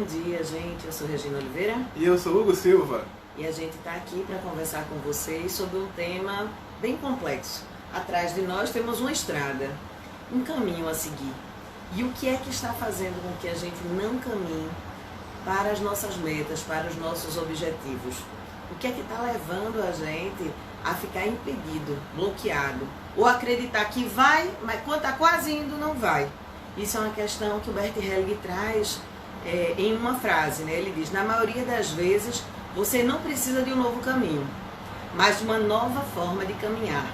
dia, gente. Eu sou Regina Oliveira. E eu sou Hugo Silva. E a gente está aqui para conversar com vocês sobre um tema bem complexo. Atrás de nós temos uma estrada, um caminho a seguir. E o que é que está fazendo com que a gente não caminhe para as nossas metas, para os nossos objetivos? O que é que está levando a gente a ficar impedido, bloqueado? Ou acreditar que vai, mas quando está quase indo, não vai. Isso é uma questão que o Bert Helling traz em uma frase, né? Ele diz, na maioria das vezes, você não precisa de um novo caminho, mas de uma nova forma de caminhar.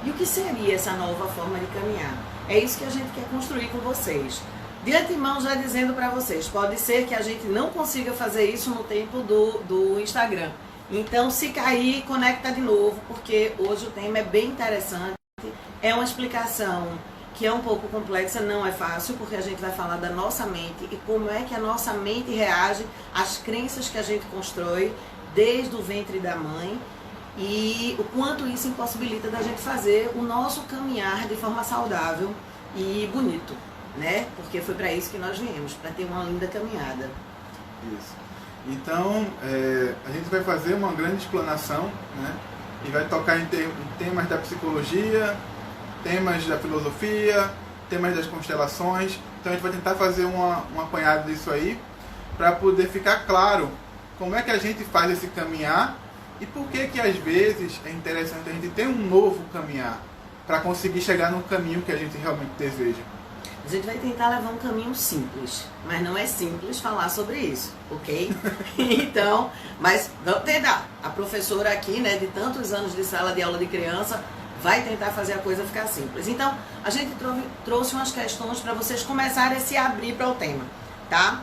E o que seria essa nova forma de caminhar? É isso que a gente quer construir com vocês. De antemão, já dizendo para vocês, pode ser que a gente não consiga fazer isso no tempo do Instagram. Então, se cair, conecta de novo, porque hoje o tema é bem interessante. É uma explicação que é um pouco complexa, não é fácil, porque a gente vai falar da nossa mente e como é que a nossa mente reage às crenças que a gente constrói desde o ventre da mãe e o quanto isso impossibilita da gente fazer o nosso caminhar de forma saudável e bonito, né? Porque foi para isso que nós viemos, para ter uma linda caminhada. Isso. Então, a gente vai fazer uma grande explanação, né? E vai tocar em temas da psicologia, temas da filosofia, temas das constelações. Então a gente vai tentar fazer um apanhado disso aí para poder ficar claro como é que a gente faz esse caminhar e por que às vezes é interessante a gente ter um novo caminhar para conseguir chegar no caminho que a gente realmente deseja. A gente vai tentar levar um caminho simples, mas não é simples falar sobre isso, ok? Então, mas vamos tentar. A professora aqui, né, de tantos anos de sala de aula de criança, vai tentar fazer a coisa ficar simples. Então, a gente trouxe umas questões para vocês começarem a se abrir para o tema, tá?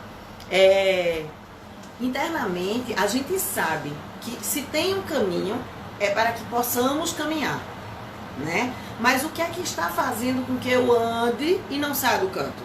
Internamente, a gente sabe que se tem um caminho, é para que possamos caminhar, né? Mas o que é que está fazendo com que eu ande e não saia do canto?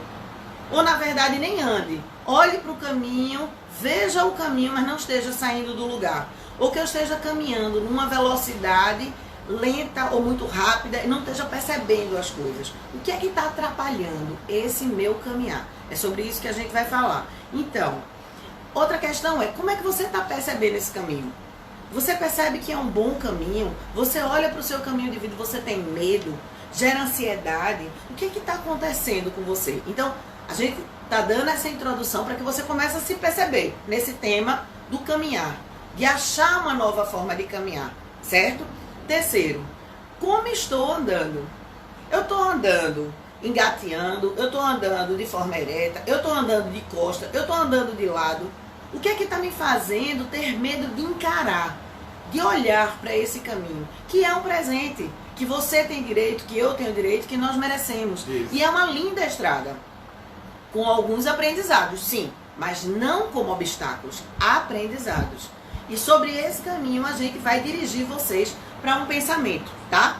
Ou, na verdade, nem ande. Olhe para o caminho, veja o caminho, mas não esteja saindo do lugar. Ou que eu esteja caminhando numa velocidade lenta ou muito rápida e não esteja percebendo as coisas. O que é que está atrapalhando esse meu caminhar? É sobre isso que a gente vai falar. Então, outra questão é, como é que você está percebendo esse caminho? Você percebe que é um bom caminho? Você olha para o seu caminho de vida, você tem medo, gera ansiedade? O que está acontecendo com você? Então, a gente está dando essa introdução para que você comece a se perceber nesse tema do caminhar, de achar uma nova forma de caminhar, certo? Terceiro, como estou andando? Eu estou andando engateando, eu estou andando de forma ereta, eu estou andando de costa, eu estou andando de lado. O que é que está me fazendo ter medo de encarar, de olhar para esse caminho? Que é um presente, que você tem direito, que eu tenho direito, que nós merecemos. Isso. E é uma linda estrada, com alguns aprendizados, sim, mas não como obstáculos, aprendizados. E sobre esse caminho a gente vai dirigir vocês para um pensamento, tá?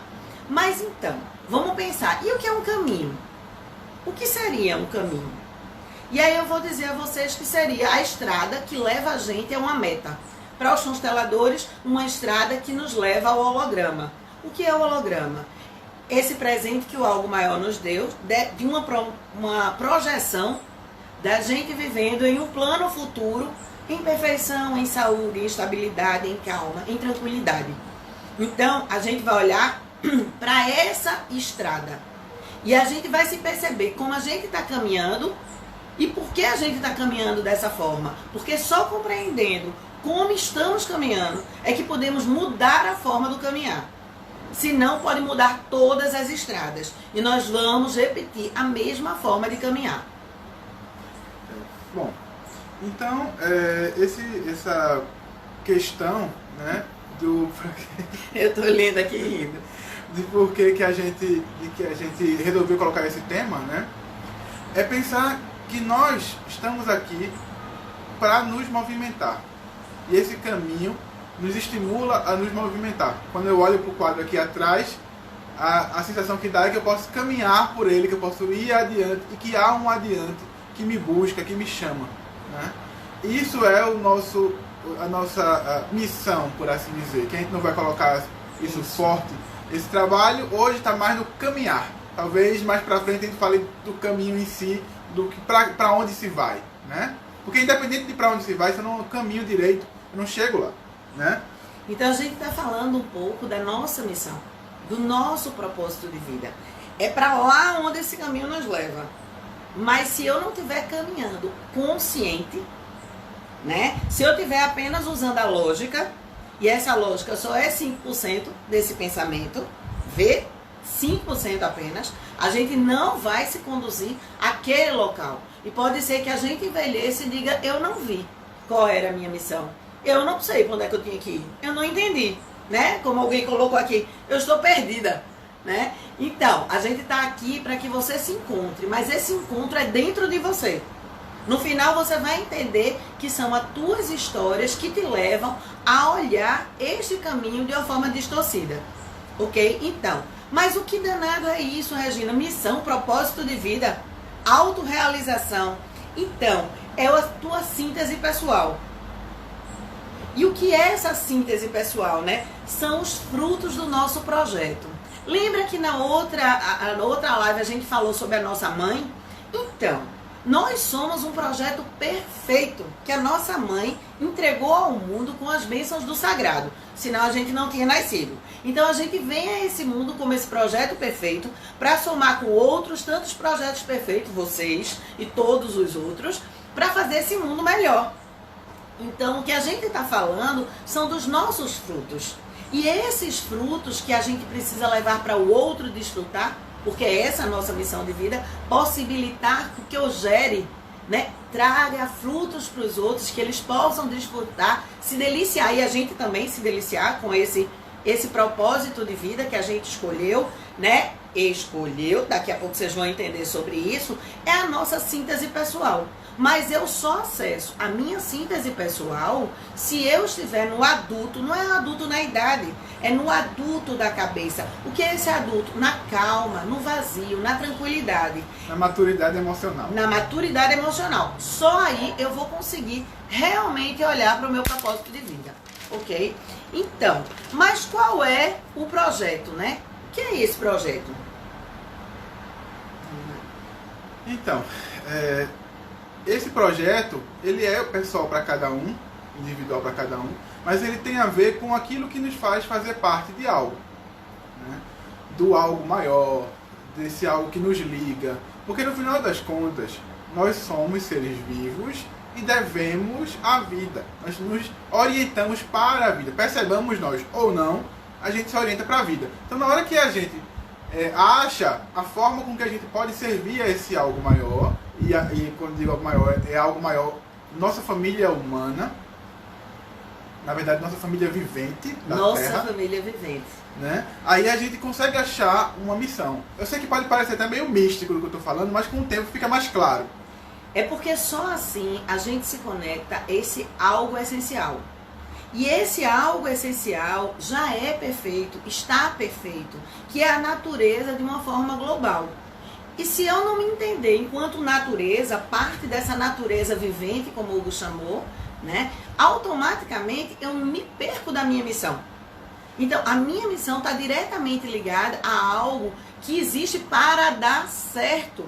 Mas então, vamos pensar, e o que é um caminho? O que seria um caminho? E aí eu vou dizer a vocês que seria a estrada que leva a gente a uma meta. Para os consteladores, uma estrada que nos leva ao holograma. O que é o holograma? Esse presente que o algo maior nos deu, de uma projeção da gente vivendo em um plano futuro, em perfeição, em saúde, em estabilidade, em calma, em tranquilidade. Então, a gente vai olhar para essa estrada. E a gente vai se perceber como a gente está caminhando e por que a gente está caminhando dessa forma. Porque só compreendendo como estamos caminhando é que podemos mudar a forma do caminhar. Senão, pode mudar todas as estradas. E nós vamos repetir a mesma forma de caminhar. Bom, então, essa questão, né, eu tô lendo aqui rindo. De por que a gente resolveu colocar esse tema, né? É pensar que nós estamos aqui para nos movimentar. E esse caminho nos estimula a nos movimentar. Quando eu olho para o quadro aqui atrás, a sensação que dá é que eu posso caminhar por ele, que eu posso ir adiante e que há um adiante que me busca, que me chama, né? Isso é a nossa missão, por assim dizer, que a gente não vai colocar isso forte. Esse trabalho hoje está mais no caminhar. Talvez mais para frente a gente fale do caminho em si, do que para onde se vai, né? Porque independente de para onde se vai, se eu não caminho direito, eu não chego lá, né? Então a gente está falando um pouco da nossa missão, do nosso propósito de vida. É para lá onde esse caminho nos leva. Mas se eu não estiver caminhando consciente, né? Se eu estiver apenas usando a lógica, e essa lógica só é 5% desse pensamento, vê? 5% apenas, a gente não vai se conduzir àquele local. E pode ser que a gente envelheça e diga, eu não vi qual era a minha missão. Eu não sei para onde é que eu tinha que ir. Eu não entendi, né? Como alguém colocou aqui, eu estou perdida, né? Então, a gente está aqui para que você se encontre, mas esse encontro é dentro de você. No final você vai entender que são as tuas histórias que te levam a olhar este caminho de uma forma distorcida, ok? Então, mas o que danado é isso, Regina? Missão, propósito de vida, autorrealização. Então, é a tua síntese pessoal. E o que é essa síntese pessoal, né? São os frutos do nosso projeto. Lembra que na outra live a gente falou sobre a nossa mãe? Então, nós somos um projeto perfeito que a nossa mãe entregou ao mundo com as bênçãos do sagrado. Senão a gente não tinha nascido. Então a gente vem a esse mundo como esse projeto perfeito para somar com outros tantos projetos perfeitos, vocês e todos os outros, para fazer esse mundo melhor. Então o que a gente está falando são dos nossos frutos. E esses frutos que a gente precisa levar para o outro desfrutar, porque essa é a nossa missão de vida, possibilitar que eu gere, né, traga frutos para os outros, que eles possam desfrutar, se deliciar, e a gente também se deliciar com esse propósito de vida que a gente escolheu, né, daqui a pouco vocês vão entender sobre isso, é a nossa síntese pessoal. Mas eu só acesso a minha síntese pessoal se eu estiver no adulto, não é adulto na idade, é no adulto da cabeça. O que é esse adulto? Na calma, no vazio, na tranquilidade. Na maturidade emocional. Na maturidade emocional. Só aí eu vou conseguir realmente olhar para o meu propósito de vida, ok? Então, mas qual é o projeto, né? O que é esse projeto? Então, esse projeto, ele é pessoal para cada um, individual para cada um, mas ele tem a ver com aquilo que nos faz fazer parte de algo, né? Do algo maior, desse algo que nos liga, porque no final das contas, nós somos seres vivos e devemos a vida, nós nos orientamos para a vida, percebamos nós ou não, a gente se orienta para a vida. Então na hora que a gente acha a forma com que a gente pode servir a esse algo maior, e quando digo algo maior, é algo maior, nossa família humana, na verdade nossa família vivente da Terra. Nossa família vivente. Né? Aí a gente consegue achar uma missão. Eu sei que pode parecer até meio místico do que eu estou falando, mas com o tempo fica mais claro. É porque só assim a gente se conecta a esse algo essencial. E esse algo essencial já é perfeito, está perfeito, que é a natureza de uma forma global. E se eu não me entender enquanto natureza, parte dessa natureza vivente, como o Hugo chamou, né, automaticamente eu me perco da minha missão. Então, a minha missão está diretamente ligada a algo que existe para dar certo,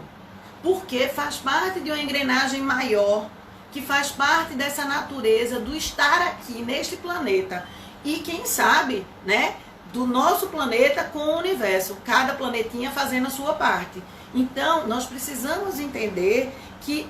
porque faz parte de uma engrenagem maior, que faz parte dessa natureza do estar aqui neste planeta. E quem sabe, né, do nosso planeta com o universo, cada planetinha fazendo a sua parte. Então, nós precisamos entender que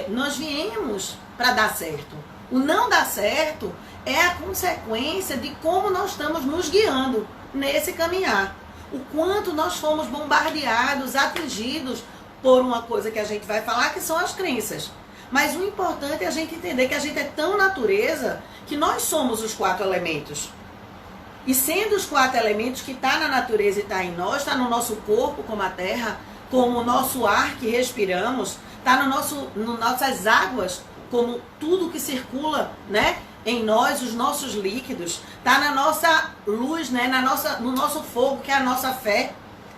nós viemos para dar certo. O não dar certo é a consequência de como nós estamos nos guiando nesse caminhar. O quanto nós fomos bombardeados, atingidos por uma coisa que a gente vai falar, que são as crenças. Mas o importante é a gente entender que a gente é tão natureza que nós somos os 4 elementos. E sendo os 4 elementos que está na natureza e está em nós, está no nosso corpo, como a terra, como o nosso ar que respiramos, está no nossas águas, como tudo que circula, né, em nós, os nossos líquidos, está na nossa luz, né, no nosso fogo, que é a nossa fé,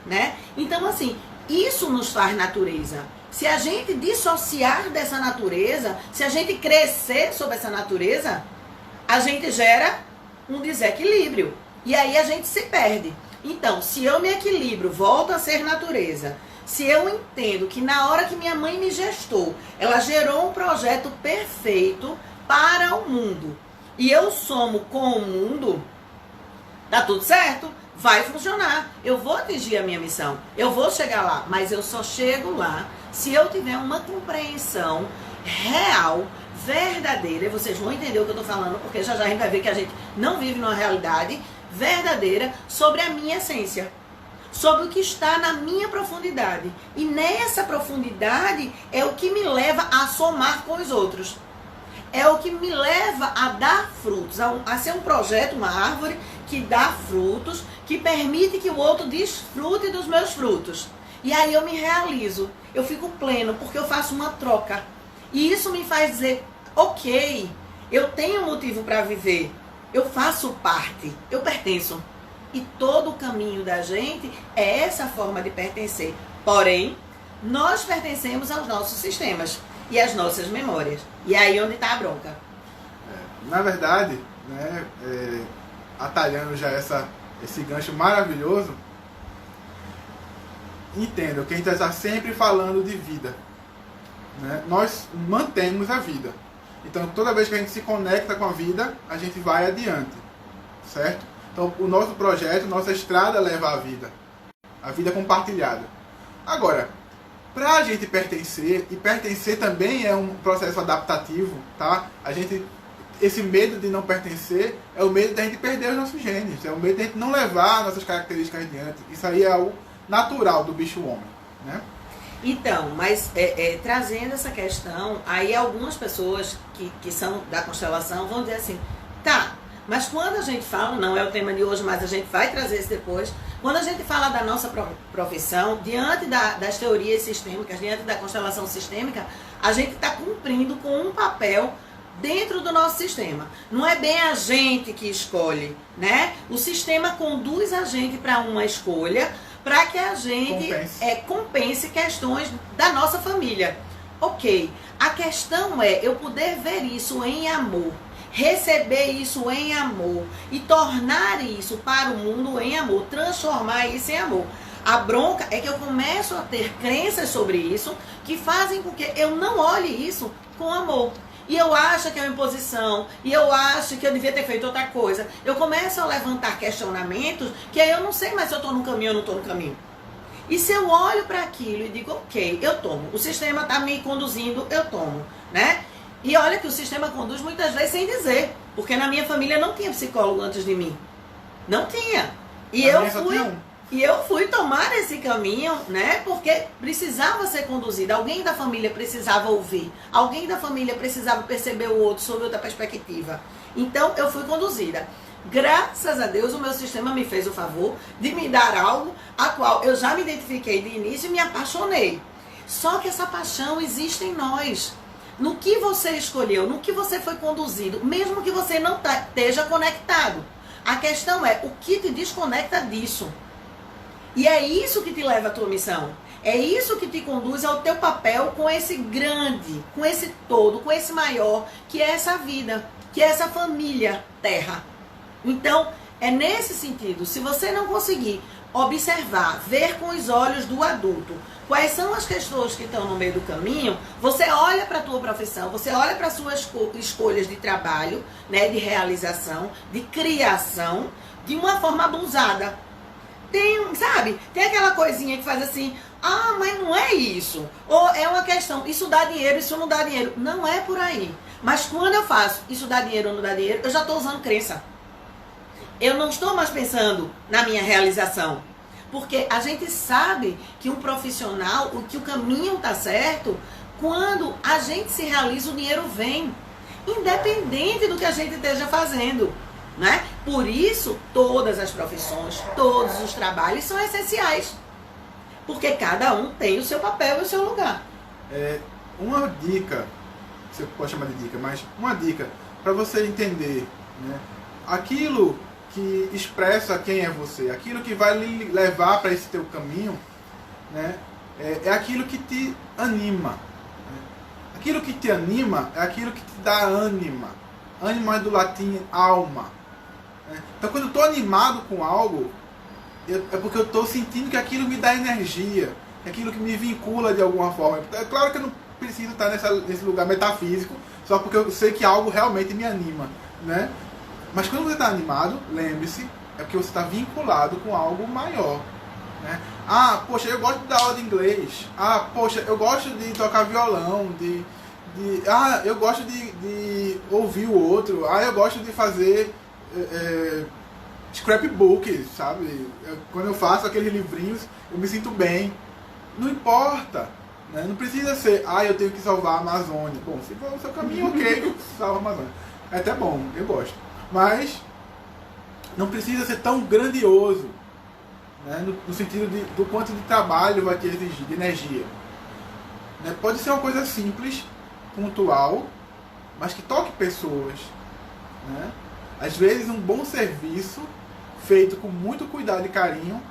né? Então, assim, isso nos faz natureza. Se a gente dissociar dessa natureza, se a gente crescer sobre essa natureza, a gente gera um desequilíbrio. E aí a gente se perde. Então, se eu me equilibro, volto a ser natureza, Se eu entendo que na hora que minha mãe me gestou, ela gerou um projeto perfeito para o mundo, e eu somo com o mundo, tá tudo certo, vai funcionar, eu vou atingir a minha missão, eu vou chegar lá, mas eu só chego lá se eu tiver uma compreensão real, verdadeira, e vocês vão entender o que eu tô falando, porque já a gente vai ver que a gente não vive numa realidade verdadeira sobre a minha essência, sobre o que está na minha profundidade. E nessa profundidade é o que me leva a somar com os outros. É o que me leva a dar frutos, a ser um projeto, uma árvore que dá frutos, que permite que o outro desfrute dos meus frutos. E aí eu me realizo, eu fico pleno, porque eu faço uma troca. E isso me faz dizer, ok, eu tenho motivo para viver, eu faço parte, eu pertenço. E todo o caminho da gente é essa forma de pertencer. Porém, nós pertencemos aos nossos sistemas e às nossas memórias. E aí onde está a bronca. Na verdade, né, atalhando já esse gancho maravilhoso, entendo que a gente está sempre falando de vida. Né? Nós mantemos a vida. Então, toda vez que a gente se conecta com a vida, a gente vai adiante. Certo? Então, o nosso projeto, nossa estrada leva à vida. A vida compartilhada. Agora, para a gente pertencer, e pertencer também é um processo adaptativo, tá? Esse medo de não pertencer é o medo de a gente perder os nossos genes. É o medo de a gente não levar nossas características adiante. Isso aí é algo natural do bicho-homem, né? Então, mas trazendo essa questão, aí algumas pessoas que são da constelação vão dizer assim, tá, mas quando a gente fala, não é o tema de hoje, mas a gente vai trazer isso depois, quando a gente fala da nossa profissão, diante das teorias sistêmicas, diante da constelação sistêmica, a gente está cumprindo com um papel dentro do nosso sistema. Não é bem a gente que escolhe, né? O sistema conduz a gente para uma escolha, para que a gente compense questões da nossa família. Ok, a questão é eu poder ver isso em amor, receber isso em amor e tornar isso para o mundo em amor, transformar isso em amor. A bronca é que eu começo a ter crenças sobre isso que fazem com que eu não olhe isso com amor. E eu acho que é uma imposição, e eu acho que eu devia ter feito outra coisa. Eu começo a levantar questionamentos que aí eu não sei mais se eu estou no caminho ou não estou no caminho. E se eu olho para aquilo e digo, ok, eu tomo, o sistema está me conduzindo, eu tomo, né? E olha que o sistema conduz muitas vezes sem dizer, porque na minha família não tinha psicólogo antes de mim. Não tinha. E eu fui tomar esse caminho, né? Porque precisava ser conduzida. Alguém da família precisava ouvir. Alguém da família precisava perceber o outro sob outra perspectiva. Então, eu fui conduzida. Graças a Deus, o meu sistema me fez o favor de me dar algo a qual eu já me identifiquei de início e me apaixonei. Só que essa paixão existe em nós. No que você escolheu, no que você foi conduzido, mesmo que você não esteja conectado. A questão é o que te desconecta disso. E é isso que te leva à tua missão. É isso que te conduz ao teu papel com esse grande, com esse todo, com esse maior, que é essa vida, que é essa família terra. Então, é nesse sentido, se você não conseguir observar, ver com os olhos do adulto quais são as questões que estão no meio do caminho, você olha para a tua profissão, você olha para as suas escolhas de trabalho, né, de realização, de criação, de uma forma abusada. Tem aquela coisinha que faz assim, ah, mas não é isso. Ou é uma questão, isso dá dinheiro, isso não dá dinheiro. Não é por aí. Mas quando eu faço, isso dá dinheiro ou não dá dinheiro, eu já estou usando crença. Eu não estou mais pensando na minha realização. Porque a gente sabe que um profissional, que o caminho está certo, quando a gente se realiza, o dinheiro vem. Independente do que a gente esteja fazendo. Né? Por isso, todas as profissões, todos os trabalhos são essenciais. Porque cada um tem o seu papel e o seu lugar. Uma dica, você pode chamar de dica, mas uma dica para você entender, né, aquilo que expressa quem é você, aquilo que vai lhe levar para esse teu caminho, né, é aquilo que te anima. Né? Aquilo que te anima é aquilo que te dá ânima. Ânima é do latim alma. Então, quando eu estou animado com algo, é porque eu estou sentindo que aquilo me dá energia, aquilo que me vincula de alguma forma. É claro que eu não preciso estar nesse lugar metafísico só porque eu sei que algo realmente me anima, né? Mas quando você está animado, lembre-se, é porque você está vinculado com algo maior, né? Ah, poxa, eu gosto de dar aula de inglês. Ah, poxa, eu gosto de tocar violão, eu gosto de ouvir o outro. Ah, eu gosto de fazer scrapbook, sabe? Quando eu faço aqueles livrinhos, eu me sinto bem. Não importa, né? Não precisa ser, eu tenho que salvar a Amazônia. Bom, se for o seu caminho, ok, salva a Amazônia. É até bom, eu gosto. Mas não precisa ser tão grandioso, né? No sentido do quanto de trabalho vai te exigir, de energia. Né? Pode ser uma coisa simples, pontual, mas que toque pessoas. Né? Às vezes um bom serviço, feito com muito cuidado e carinho,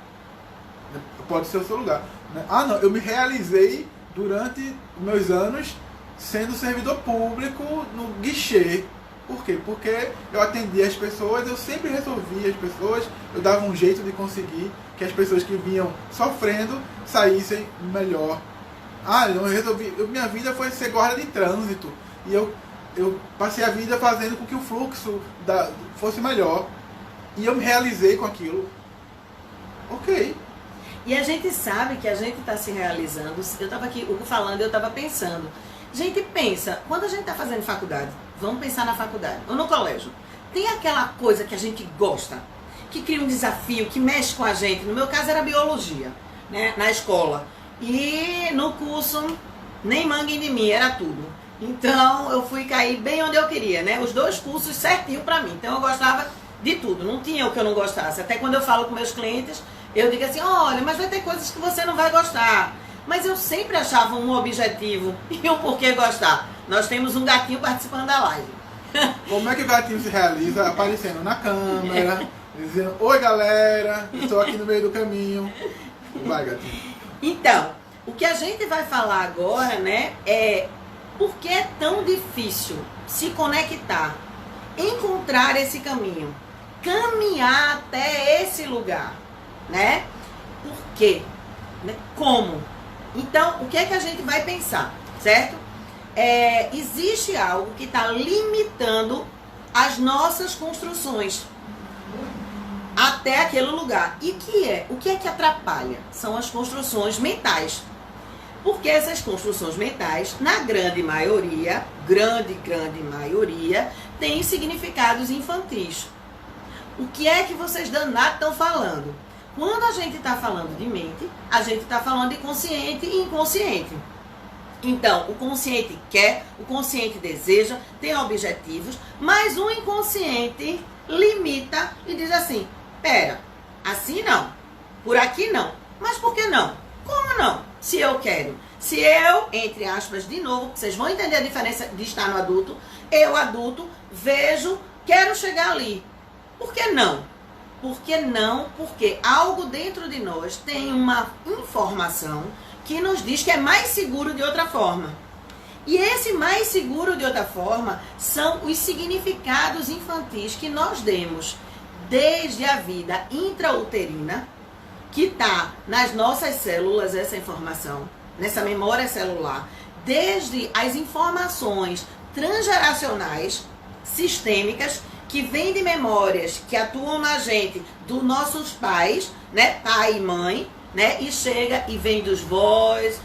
né? Pode ser o seu lugar. Né? Não, eu me realizei durante meus anos sendo servidor público no guichê. Por quê? Porque eu atendia as pessoas, eu sempre resolvia as pessoas, eu dava um jeito de conseguir que as pessoas que vinham sofrendo saíssem melhor. Minha vida foi ser guarda de trânsito. E eu passei a vida fazendo com que o fluxo fosse melhor. E eu me realizei com aquilo. Ok. E a gente sabe que a gente está se realizando. Eu estava aqui, Hugo falando, eu estava pensando. Gente, pensa, quando a gente está fazendo faculdade, vamos pensar na faculdade, ou no colégio, tem aquela coisa que a gente gosta, que cria um desafio, que mexe com a gente. No meu caso era biologia, né, na escola. E no curso, nem manguem de mim, era tudo. Então eu fui cair bem onde eu queria, né? Os 2 cursos certinho pra mim. Então eu gostava de tudo, não tinha o que eu não gostasse. Até quando eu falo com meus clientes, eu digo assim, olha, mas vai ter coisas que você não vai gostar. Mas eu sempre achava um objetivo e um porquê gostar. Nós temos um gatinho participando da live. Como é que o gatinho se realiza? Aparecendo na câmera, dizendo, oi galera, estou aqui no meio do caminho. Vai, gatinho. Então, o que a gente vai falar agora, né, é por que é tão difícil se conectar, encontrar esse caminho, caminhar até esse lugar, né? Por quê? Como? Então, o que é que a gente vai pensar, certo? Existe algo que está limitando as nossas construções até aquele lugar. E o que é que atrapalha? São as construções mentais. Porque essas construções mentais, na grande maioria, grande maioria, têm significados infantis. O que é que vocês danados estão falando? Quando a gente está falando de mente, a gente está falando de consciente e inconsciente. Então, o consciente quer, o consciente deseja, tem objetivos, mas o inconsciente limita e diz assim, pera, assim não, por aqui não, mas por que não? Como não? Se eu quero, se eu, entre aspas, de novo, vocês vão entender a diferença de estar no adulto, eu adulto, vejo, quero chegar ali, por que não? Por que não? Porque algo dentro de nós tem uma informação que nos diz que é mais seguro de outra forma. E esse mais seguro de outra forma são os significados infantis que nós demos desde a vida intrauterina, que está nas nossas células, essa informação, nessa memória celular, desde as informações transgeracionais, sistêmicas, que vêm de memórias que atuam na gente, dos nossos pais, né, pai e mãe, né, e chega e vem dos vós,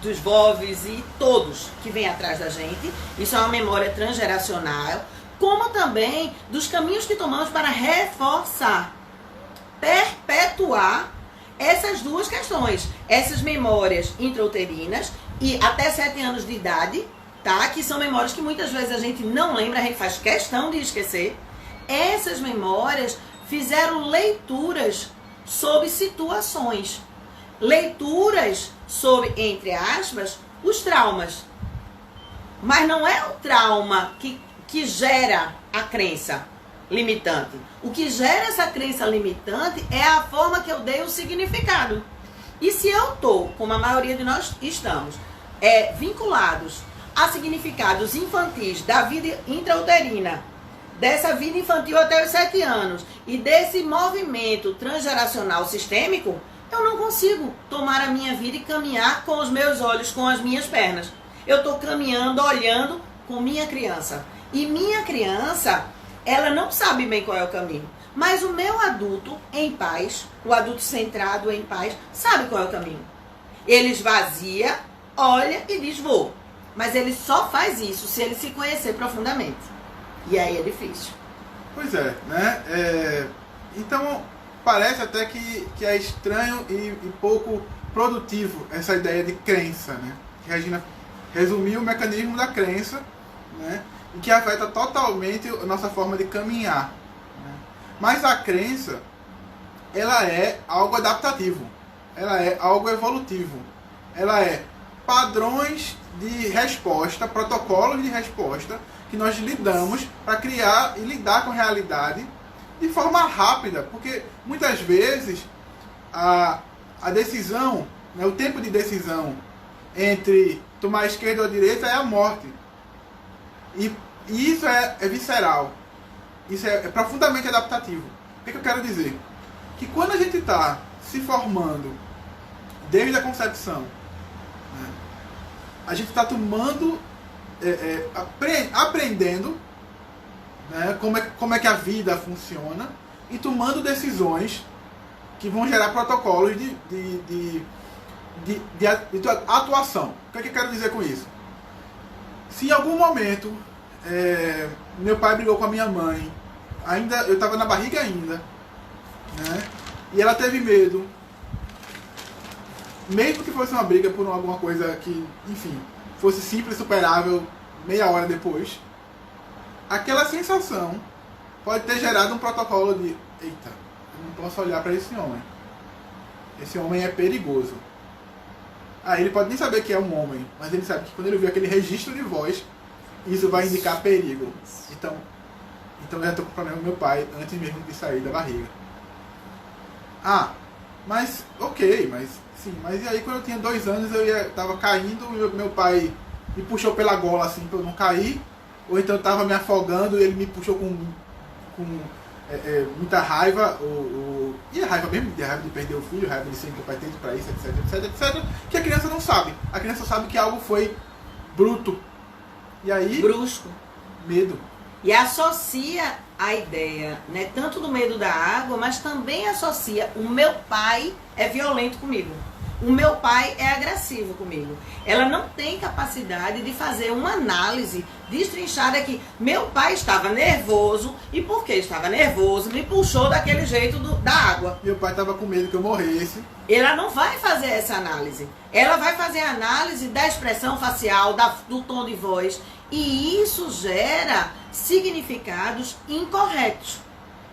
dos vovos e todos que vêm atrás da gente. Isso é uma memória transgeracional, como também dos caminhos que tomamos para reforçar, perpetuar essas duas questões, essas memórias intrauterinas e até 7 anos de idade, tá? Que são memórias que muitas vezes a gente não lembra, a gente faz questão de esquecer. Essas memórias fizeram leituras sobre situações, leituras sobre, entre aspas, os traumas. Mas não é o trauma que gera a crença limitante. O que gera essa crença limitante é a forma que eu dei o significado. E se eu estou, como a maioria de nós estamos, vinculados a significados infantis da vida intrauterina, dessa vida infantil até os 7 anos e desse movimento transgeracional sistêmico, eu não consigo tomar a minha vida e caminhar com os meus olhos, com as minhas pernas. Eu estou caminhando, olhando com minha criança. E minha criança, ela não sabe bem qual é o caminho. Mas o meu adulto em paz, o adulto centrado em paz, sabe qual é o caminho. Ele esvazia, olha e diz vou. Mas ele só faz isso se ele se conhecer profundamente. E aí é difícil. Pois é, né? Então, parece até que é estranho e pouco produtivo essa ideia de crença, né? Que a Regina resumiu o mecanismo da crença, né? E que afeta totalmente a nossa forma de caminhar. Né? Mas a crença, ela é algo adaptativo, ela é algo evolutivo, ela é padrões de resposta, protocolos de resposta que nós lidamos para criar e lidar com a realidade de forma rápida, porque muitas vezes a decisão, né, o tempo de decisão entre tomar a esquerda ou a direita é a morte. E isso é visceral. Isso é profundamente adaptativo. O que eu quero dizer? Que quando a gente está se formando desde a concepção, né, a gente está tomando, aprendendo, né, como é que a vida funciona e tomando decisões que vão gerar protocolos de atuação. O que é que eu quero dizer com isso? Se em algum momento meu pai brigou com a minha mãe, eu estava na barriga ainda, né, e ela teve medo, mesmo que fosse uma briga por alguma coisa que, enfim, fosse simples, superável meia hora depois, aquela sensação pode ter gerado um protocolo de eita, eu não posso olhar para esse homem é perigoso. Ele pode nem saber que é um homem, mas ele sabe que quando ele vê aquele registro de voz, isso vai indicar perigo. Então eu já estou com problema com meu pai antes mesmo de sair da barriga. Mas e aí quando eu tinha 2 anos eu estava caindo e meu pai me puxou pela gola assim para eu não cair, ou então eu estava me afogando e ele me puxou com muita raiva, e a raiva mesmo, a raiva de perder o filho, a raiva de ser incompetente para isso, etc, que a criança não sabe. A criança sabe que algo foi bruto. E aí... brusco. Medo. E associa a ideia, né, tanto do medo da água, mas também associa o meu pai é violento comigo. O meu pai é agressivo comigo. Ela não tem capacidade de fazer uma análise destrinchada que meu pai estava nervoso e porque estava nervoso me puxou daquele jeito da água. Meu pai estava com medo que eu morresse. Ela não vai fazer essa análise. Ela vai fazer a análise da expressão facial, do tom de voz. E isso gera significados incorretos.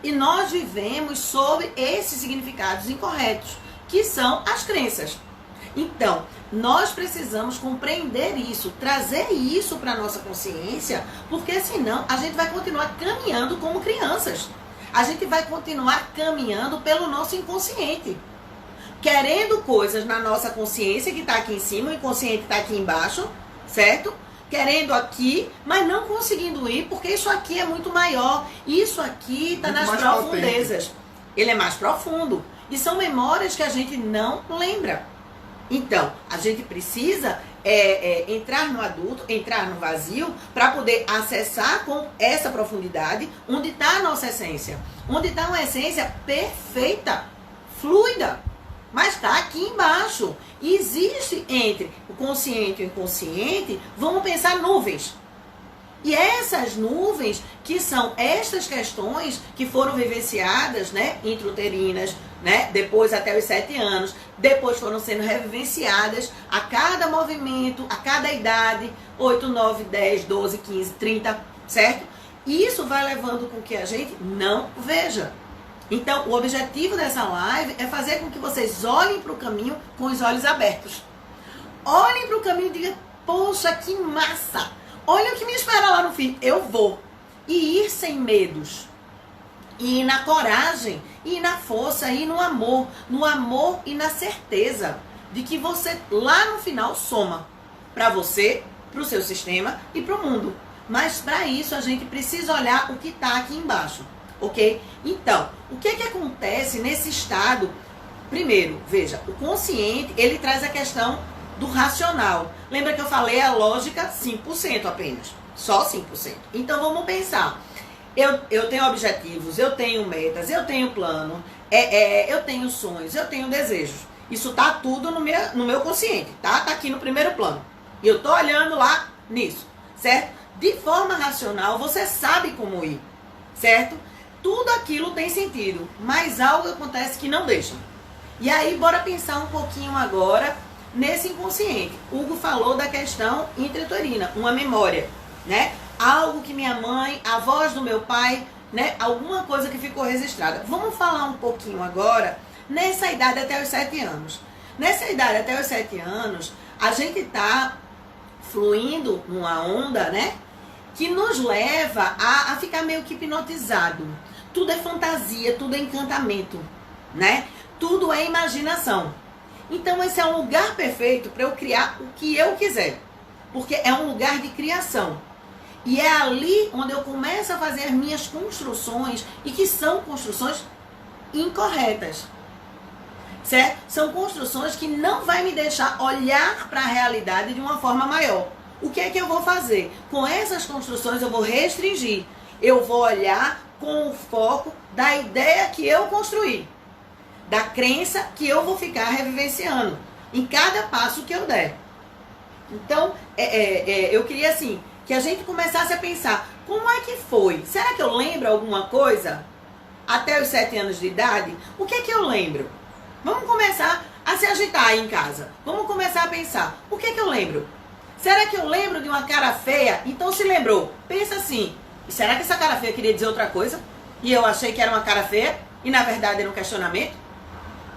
E nós vivemos sob esses significados incorretos, que são as crenças. Então, nós precisamos compreender isso, trazer isso para a nossa consciência, porque senão a gente vai continuar caminhando como crianças. A gente vai continuar caminhando pelo nosso inconsciente, querendo coisas na nossa consciência que está aqui em cima, o inconsciente está aqui embaixo, certo? Querendo aqui, mas não conseguindo ir, porque isso aqui é muito maior. Isso aqui está nas profundezas. Ele é mais profundo. E são memórias que a gente não lembra. Então, a gente precisa entrar no adulto, entrar no vazio, para poder acessar com essa profundidade onde está a nossa essência. Onde está uma essência perfeita, fluida, mas está aqui embaixo. E existe entre o consciente e o inconsciente, vamos pensar nuvens. E essas nuvens, que são estas questões que foram vivenciadas, né, intrauterinas, né, depois até os 7 anos, depois foram sendo revivenciadas a cada movimento, a cada idade, 8, 9, 10, 12, 15, 30, certo? Isso vai levando com que a gente não veja. Então, o objetivo dessa live é fazer com que vocês olhem para o caminho com os olhos abertos. Olhem para o caminho e digam, poxa, que massa! Olha o que me espera lá no fim. Eu vou. E ir sem medos. E ir na coragem, e ir na força, e ir no amor. No amor e na certeza de que você, lá no final, soma. Para você, para o seu sistema e para o mundo. Mas para isso, a gente precisa olhar o que está aqui embaixo. Ok? Então, o que acontece nesse estado primeiro, veja, o consciente, ele traz a questão do racional. Lembra que eu falei a lógica 5% apenas, só 5%. Então vamos pensar, eu tenho objetivos, eu tenho metas, eu tenho plano, eu tenho sonhos, eu tenho desejos. Isso tá tudo no meu consciente, tá? Tá aqui no primeiro plano. E eu tô olhando lá nisso, certo? De forma racional, você sabe como ir, certo? Tudo aquilo tem sentido, mas algo acontece que não deixa. E aí, bora pensar um pouquinho agora nesse inconsciente. Hugo falou da questão intrauterina, uma memória, né? Algo que minha mãe, a voz do meu pai, né? Alguma coisa que ficou registrada. Vamos falar um pouquinho agora nessa idade até os 7 anos. Nessa idade até os 7 anos, a gente tá fluindo numa onda, né? Que nos leva a ficar meio que hipnotizado. Tudo é fantasia, tudo é encantamento, né? Tudo é imaginação. Então esse é um lugar perfeito para eu criar o que eu quiser. Porque é um lugar de criação. E é ali onde eu começo a fazer as minhas construções, e que são construções incorretas. Certo? São construções que não vai me deixar olhar para a realidade de uma forma maior. O que é que eu vou fazer? Com essas construções eu vou restringir. Eu vou olhar com o foco da ideia que eu construí. Da crença que eu vou ficar revivenciando em cada passo que eu der. Então, eu queria assim, que a gente começasse a pensar, como é que foi? Será que eu lembro alguma coisa até os 7 anos de idade? O que é que eu lembro? Vamos começar a se agitar aí em casa. Vamos começar a pensar, o que é que eu lembro? Será que eu lembro de uma cara feia? Então se lembrou. Pensa assim, será que essa cara feia queria dizer outra coisa? E eu achei que era uma cara feia? E na verdade era um questionamento?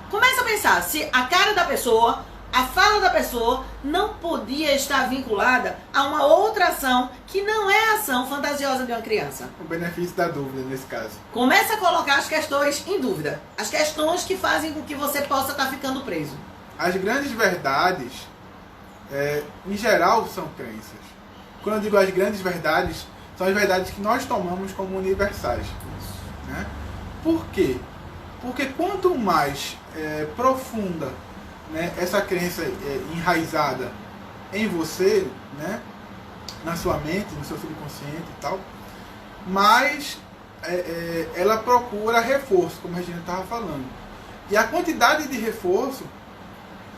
Começa a pensar, se a cara da pessoa, a fala da pessoa não podia estar vinculada a uma outra ação que não é a ação fantasiosa de uma criança. O benefício da dúvida nesse caso. Começa a colocar as questões em dúvida. As questões que fazem com que você possa estar ficando preso. As grandes verdades, em geral, são crenças. Quando eu digo as grandes verdades, são as verdades que nós tomamos como universais. Né? Por quê? Porque quanto mais profunda, né, essa crença enraizada em você, né, na sua mente, no seu subconsciente e tal, mais ela procura reforço, como a Regina estava falando. E a quantidade de reforço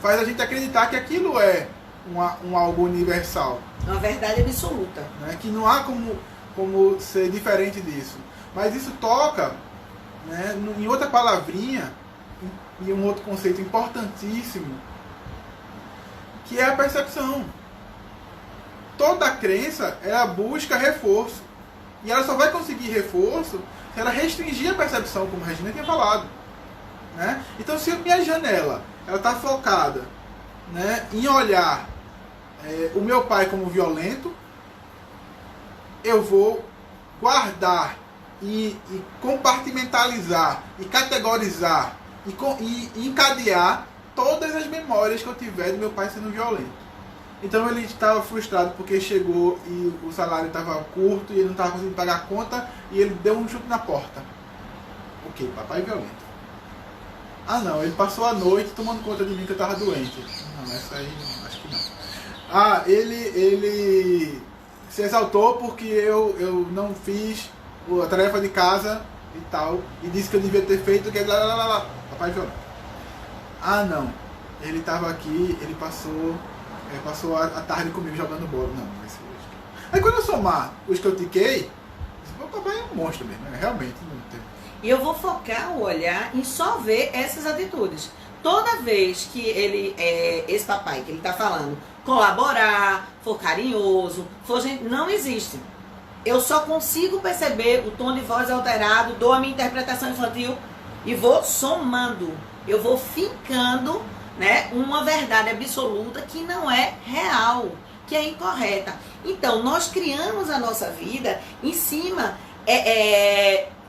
faz a gente acreditar que aquilo é um algo universal. Uma verdade absoluta. Né, que não há como ser diferente disso. Mas isso toca, né, em outra palavrinha, e um outro conceito importantíssimo, que é a percepção. Toda crença, ela busca reforço. E ela só vai conseguir reforço se ela restringir a percepção, como a Regina tinha falado. Né? Então, se a minha janela está focada, né, em olhar o meu pai como violento, eu vou guardar e compartimentalizar e categorizar e encadear todas as memórias que eu tiver do meu pai sendo violento. Então ele estava frustrado porque chegou e o salário estava curto e ele não estava conseguindo pagar a conta e ele deu um chute na porta. Ok, papai é violento. Ah não, ele passou a noite tomando conta de mim que eu estava doente. Não, essa aí acho que não. Ah, ele se exaltou porque eu não fiz a tarefa de casa e tal, e disse que eu devia ter feito, que lá, papai violento. Ah não, ele estava aqui, ele passou a tarde comigo jogando bola. Não, vai ser hoje. Aí quando eu somar os que eu tiquei, o papai é um monstro mesmo, realmente não tem. E eu vou focar o olhar em só ver essas atitudes. Toda vez que ele, esse papai que ele está falando, colaborar, for carinhoso, não existe. Eu só consigo perceber o tom de voz alterado, dou a minha interpretação infantil e vou somando. Eu vou fincando, né, uma verdade absoluta que não é real, que é incorreta. Então, nós criamos a nossa vida em cima,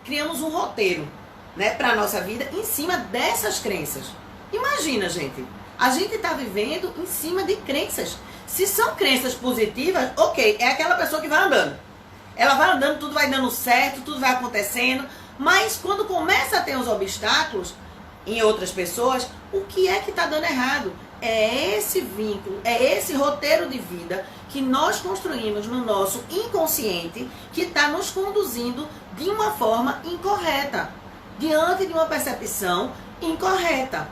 criamos um roteiro, né, para a nossa vida em cima dessas crenças. Imagina, gente, a gente está vivendo em cima de crenças. Se são crenças positivas, ok, é aquela pessoa que vai andando. Ela vai andando, tudo vai dando certo, tudo vai acontecendo, mas quando começa a ter os obstáculos, em outras pessoas, o que é que está dando errado? É esse vínculo, é esse roteiro de vida que nós construímos no nosso inconsciente que está nos conduzindo de uma forma incorreta, diante de uma percepção incorreta.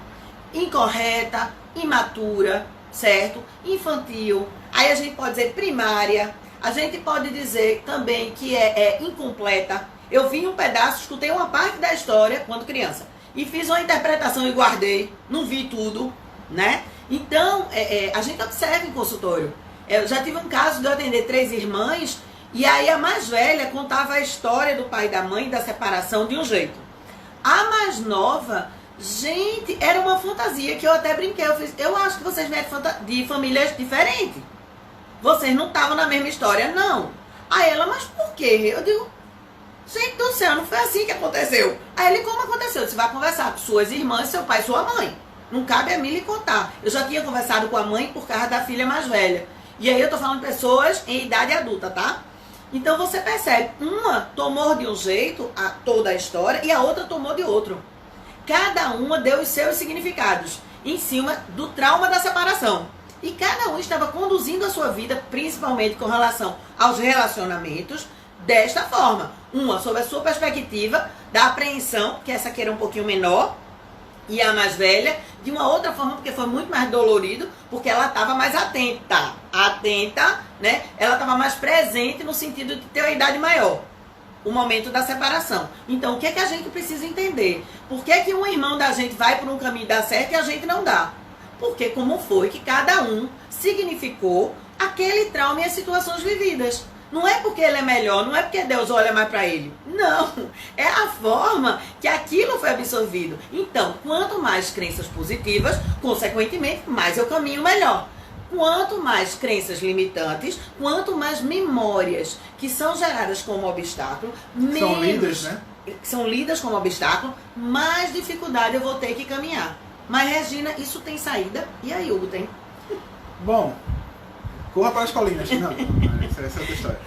Incorreta, imatura, certo? Infantil. Aí a gente pode dizer primária. A gente pode dizer também que é incompleta. Eu vi um pedaço, escutei uma parte da história quando criança e fiz uma interpretação e guardei. Não vi tudo, né? Então, a gente observa em consultório. Eu já tive um caso de eu atender 3 irmãs e aí a mais velha contava a história do pai e da mãe, da separação de um jeito. A mais nova, gente, era uma fantasia que eu até brinquei. Eu acho que vocês vieram de famílias diferentes. Vocês não estavam na mesma história, não. Aí ela, mas por quê? Eu digo, gente do céu, não foi assim que aconteceu. Aí ele, como aconteceu? Você vai conversar com suas irmãs, seu pai e sua mãe. Não cabe a mim lhe contar. Eu já tinha conversado com a mãe por causa da filha mais velha. E aí eu tô falando de pessoas em idade adulta, tá? Então você percebe, uma tomou de um jeito toda a história e a outra tomou de outro. Cada uma deu os seus significados em cima do trauma da separação. E cada um estava conduzindo a sua vida, principalmente com relação aos relacionamentos, desta forma. Uma sob a sua perspectiva da apreensão, que essa aqui era um pouquinho menor, e a mais velha, de uma outra forma, porque foi muito mais dolorido, porque ela estava mais atenta, né? Ela estava mais presente no sentido de ter uma idade maior, o momento da separação. Então, o que é que a gente precisa entender? Por que é que um irmão da gente vai por um caminho e dá certo e a gente não dá? Porque como foi que cada um significou aquele trauma e as situações vividas. Não é porque ele é melhor, não é porque Deus olha mais para ele. Não, é a forma que aquilo foi absorvido. Então, quanto mais crenças positivas, consequentemente, mais eu caminho melhor. Quanto mais crenças limitantes, quanto mais memórias que são geradas como obstáculo, São lidas, né? São lidas como obstáculo, mais dificuldade eu vou ter que caminhar. Mas, Regina, isso tem saída? E aí, Hugo, tem? Bom, corra para as colinas. Não, essa é outra história.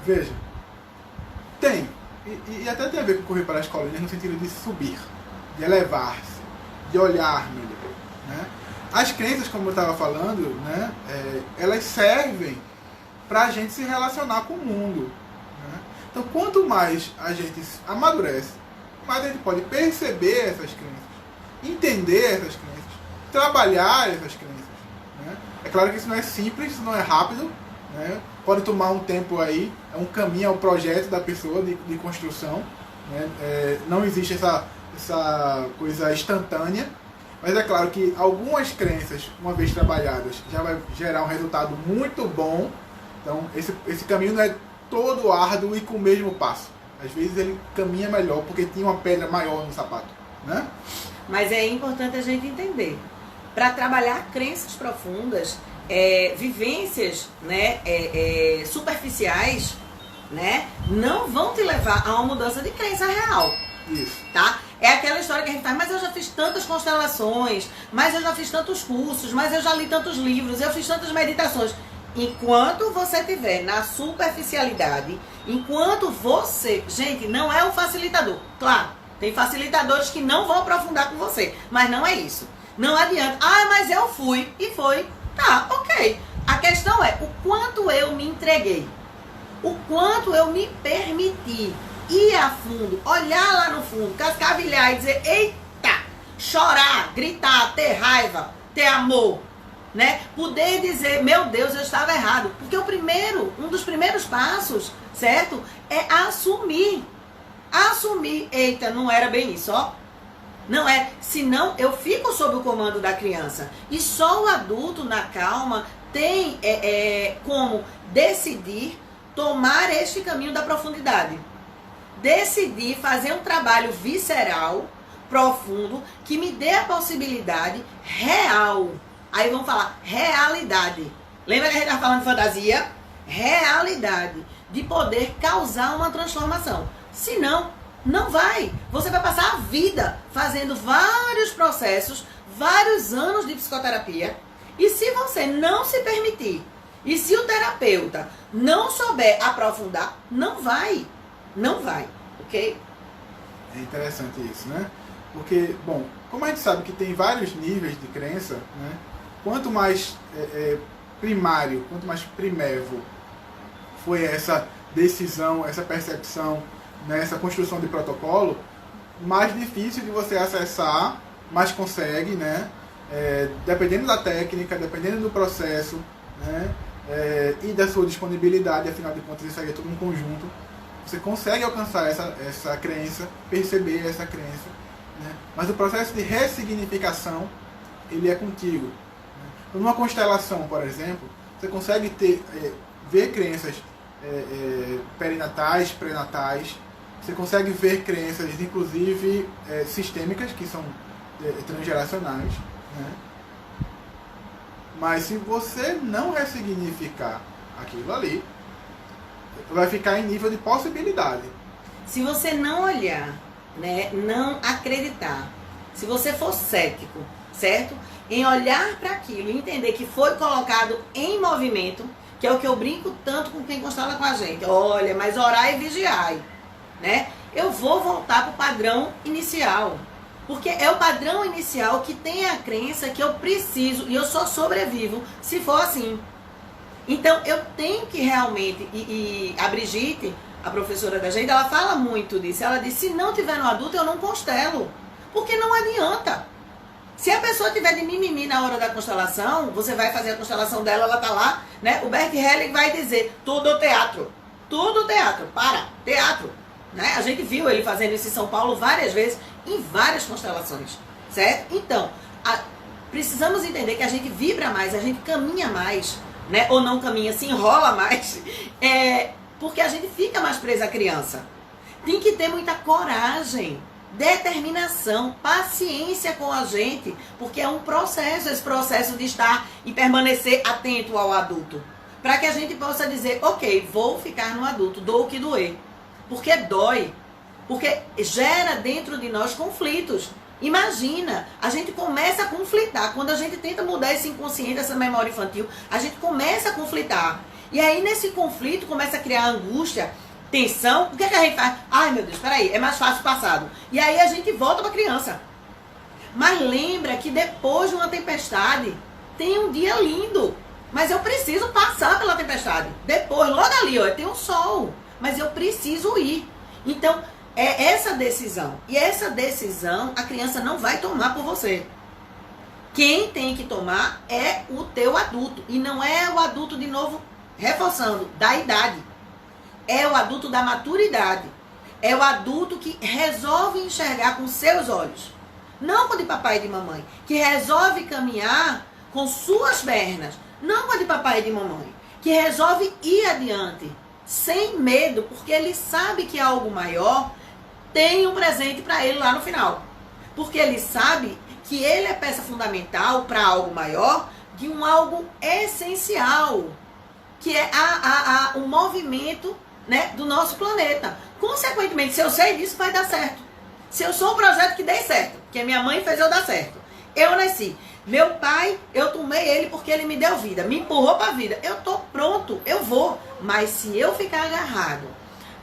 Veja, tem. E até tem a ver com correr para as colinas no sentido de subir, de elevar-se, de olhar melhor, né? As crenças, como eu estava falando, né, elas servem para a gente se relacionar com o mundo, né? Então, quanto mais a gente amadurece, mais a gente pode perceber essas crenças, entender essas crenças, trabalhar essas crenças, né? É claro que isso não é simples, isso não é rápido, né? Pode tomar um tempo aí, é um caminho, é um projeto da pessoa de construção, né? Não existe essa coisa instantânea, mas é claro que algumas crenças, uma vez trabalhadas, já vai gerar um resultado muito bom. Então esse caminho não é todo árduo e com o mesmo passo. Às vezes ele caminha melhor porque tinha uma pedra maior no sapato, né? Mas é importante a gente entender. Para trabalhar crenças profundas, vivências, né, superficiais, né, não vão te levar a uma mudança de crença real. Isso. Tá? É aquela história que a gente faz, mas eu já fiz tantas constelações, mas eu já fiz tantos cursos, mas eu já li tantos livros, eu fiz tantas meditações. Enquanto você estiver na superficialidade, enquanto você... Gente, não é um facilitador. Claro, tem facilitadores que não vão aprofundar com você, mas não é isso. Não adianta. Ah, mas eu fui e foi. Tá, ok. A questão é o quanto eu me entreguei. O quanto eu me permiti ir a fundo, olhar lá no fundo, cascavilhar e dizer, eita, chorar, gritar, ter raiva, ter amor, né? Poder dizer, meu Deus, eu estava errado. Porque um dos primeiros passos, certo? É assumir. Assumir, eita, não era bem isso, ó. Não é, senão eu fico sob o comando da criança. E só o adulto, na calma, tem como decidir tomar este caminho da profundidade. Decidir fazer um trabalho visceral, profundo, que me dê a possibilidade real. Aí vamos falar realidade. Lembra que a gente estava falando de fantasia? Realidade. De poder causar uma transformação. Senão, não vai. Você vai passar a vida fazendo vários processos, vários anos de psicoterapia. E se você não se permitir, e se o terapeuta não souber aprofundar, não vai. Não vai, ok? É interessante isso, né? Porque, bom, como a gente sabe que tem vários níveis de crença, né? Quanto mais primário, quanto mais primevo foi essa decisão, essa percepção, né, essa construção de protocolo, mais difícil de você acessar, mas consegue, né? Dependendo da técnica, dependendo do processo, né? E da sua disponibilidade, afinal de contas isso aí é tudo um conjunto, você consegue alcançar essa crença, perceber essa crença, né? Mas o processo de ressignificação, ele é contigo, né? Numa constelação, por exemplo, você consegue ver crenças perinatais, pré-natais, você consegue ver crenças, inclusive sistêmicas, que são transgeracionais, né? Mas se você não ressignificar aquilo ali, vai ficar em nível de possibilidade. Se você não olhar, né, não acreditar, se você for cético, certo? Em olhar para aquilo e entender que foi colocado em movimento, que é o que eu brinco tanto com quem constela com a gente. Olha, mas orar e vigiai, né? Eu vou voltar para o padrão inicial. Porque é o padrão inicial que tem a crença que eu preciso e eu só sobrevivo se for assim. Então eu tenho que realmente, e a Brigitte, a professora da gente, ela fala muito disso. Ela diz, se não tiver no adulto eu não constelo. Porque não adianta. Se a pessoa tiver de mimimi na hora da constelação, você vai fazer a constelação dela, ela tá lá, né? O Bert Helling vai dizer, tudo teatro. Tudo teatro. Para, teatro. Né? A gente viu ele fazendo isso em São Paulo várias vezes, em várias constelações, certo? Então, precisamos entender que a gente vibra mais, a gente caminha mais, né? Ou não caminha, se enrola mais, porque a gente fica mais presa à criança. Tem que ter muita coragem, determinação, paciência com a gente, porque é um processo, esse processo de estar e permanecer atento ao adulto, para que a gente possa dizer, ok, vou ficar no adulto, dou o que doer. Porque dói, porque gera dentro de nós conflitos. Imagina, a gente começa a conflitar. Quando a gente tenta mudar esse inconsciente, essa memória infantil, a gente começa a conflitar. E aí nesse conflito começa a criar angústia, tensão. O que é que a gente faz? Ai meu Deus, peraí, é mais fácil o passado. E aí a gente volta para a criança. Mas lembra que depois de uma tempestade, tem um dia lindo. Mas eu preciso passar pela tempestade. Depois, logo ali, ó, tem um sol. Mas eu preciso ir. Então, é essa decisão. E essa decisão, a criança não vai tomar por você. Quem tem que tomar é o teu adulto. E não é o adulto, de novo, reforçando, da idade. É o adulto da maturidade. É o adulto que resolve enxergar com seus olhos. Não com o de papai e de mamãe. Que resolve caminhar com suas pernas. Não com a de papai e de mamãe. Que resolve ir adiante. Sem medo, porque ele sabe que algo maior tem um presente para ele lá no final. Porque ele sabe que ele é peça fundamental para algo maior, de um algo essencial, que é o movimento, né, do nosso planeta. Consequentemente, se eu sei disso, vai dar certo. Se eu sou um projeto que dê certo, que a minha mãe fez eu dar certo. Eu nasci. Meu pai, eu tomei ele porque ele me deu vida, me empurrou para a vida. Eu tô pronto, eu vou. Mas se eu ficar agarrado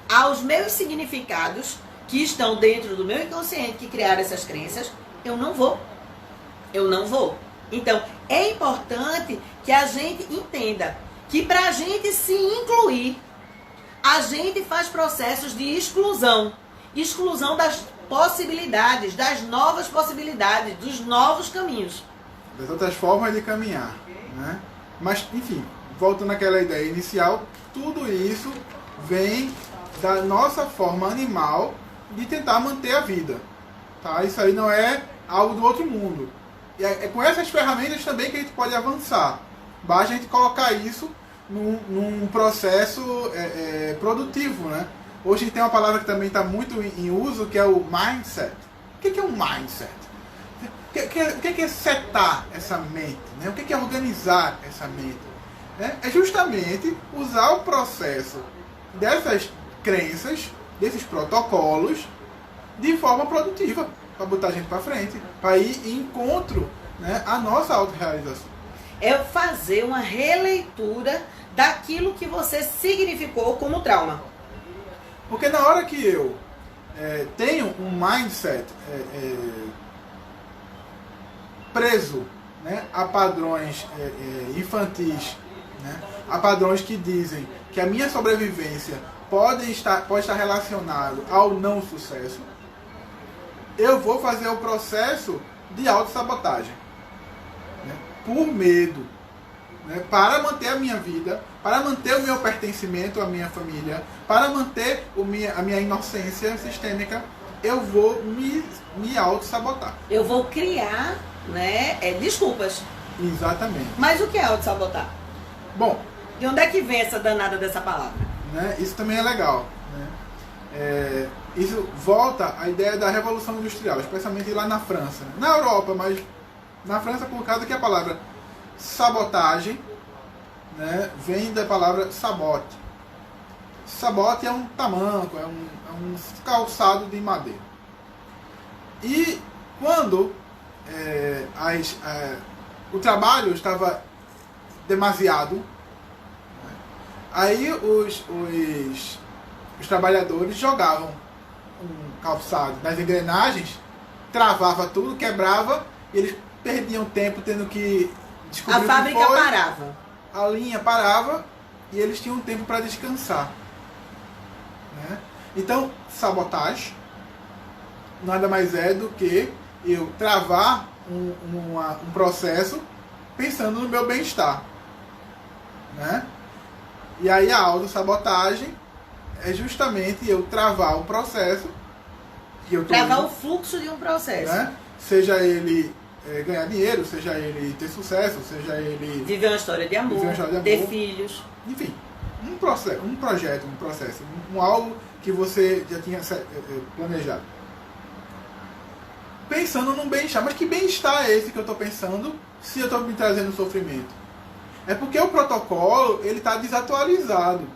aos meus significados que estão dentro do meu inconsciente, que criaram essas crenças, eu não vou. Eu não vou. Então, é importante que a gente entenda que para a gente se incluir, a gente faz processos de exclusão. Exclusão das possibilidades, das novas possibilidades, dos novos caminhos. Das outras formas de caminhar, né? Mas, enfim, voltando àquela ideia inicial, tudo isso vem da nossa forma animal de tentar manter a vida, tá? Isso aí não é algo do outro mundo. E é com essas ferramentas também que a gente pode avançar. Basta a gente colocar isso num processo produtivo, né? Hoje tem uma palavra que também está muito em uso, que é o mindset. O que é um mindset? O que é setar essa mente? Né? O que é organizar essa mente? Né? É justamente usar o processo dessas crenças, desses protocolos, de forma produtiva, para botar a gente para frente, para ir em encontro, né, à nossa autorrealização. É fazer uma releitura daquilo que você significou como trauma. Porque na hora que eu tenho um mindset preso, né, a padrões infantis, né, a padrões que dizem que a minha sobrevivência pode estar relacionado ao não sucesso, eu vou fazer o processo de autossabotagem, né, por medo, né, para manter a minha vida, para manter o meu pertencimento à minha família, para manter a minha inocência sistêmica, eu vou me autossabotar. Eu vou criar, né, desculpas. Exatamente. Mas o que é autossabotar? Bom, de onde é que vem essa danada dessa palavra? Né, isso também é legal. Né? Isso volta à ideia da Revolução Industrial, especialmente lá na França. Né? Na Europa, mas na França, por causa que a palavra sabotagem, né, vem da palavra sabote. Sabote é um tamanco, é um calçado de madeira. E quando o trabalho estava demasiado, aí os trabalhadores jogavam um calçado nas engrenagens, travava tudo, quebrava, e eles perdiam tempo tendo que descobrir a fábrica parava. A linha parava e eles tinham tempo para descansar. Né? Então, sabotagem nada mais é do que eu travar um processo pensando no meu bem-estar. Né? E aí a autossabotagem é justamente eu travar o processo. Travar o fluxo de um processo. Né? Seja ele ganhar dinheiro, seja ele ter sucesso, seja ele viver uma história de amor, ter filhos. Enfim, um projeto, um processo, algo que você já tinha planejado. Pensando num bem-estar. Mas que bem-estar é esse que eu estou pensando se eu estou me trazendo sofrimento? É porque o protocolo ele está desatualizado.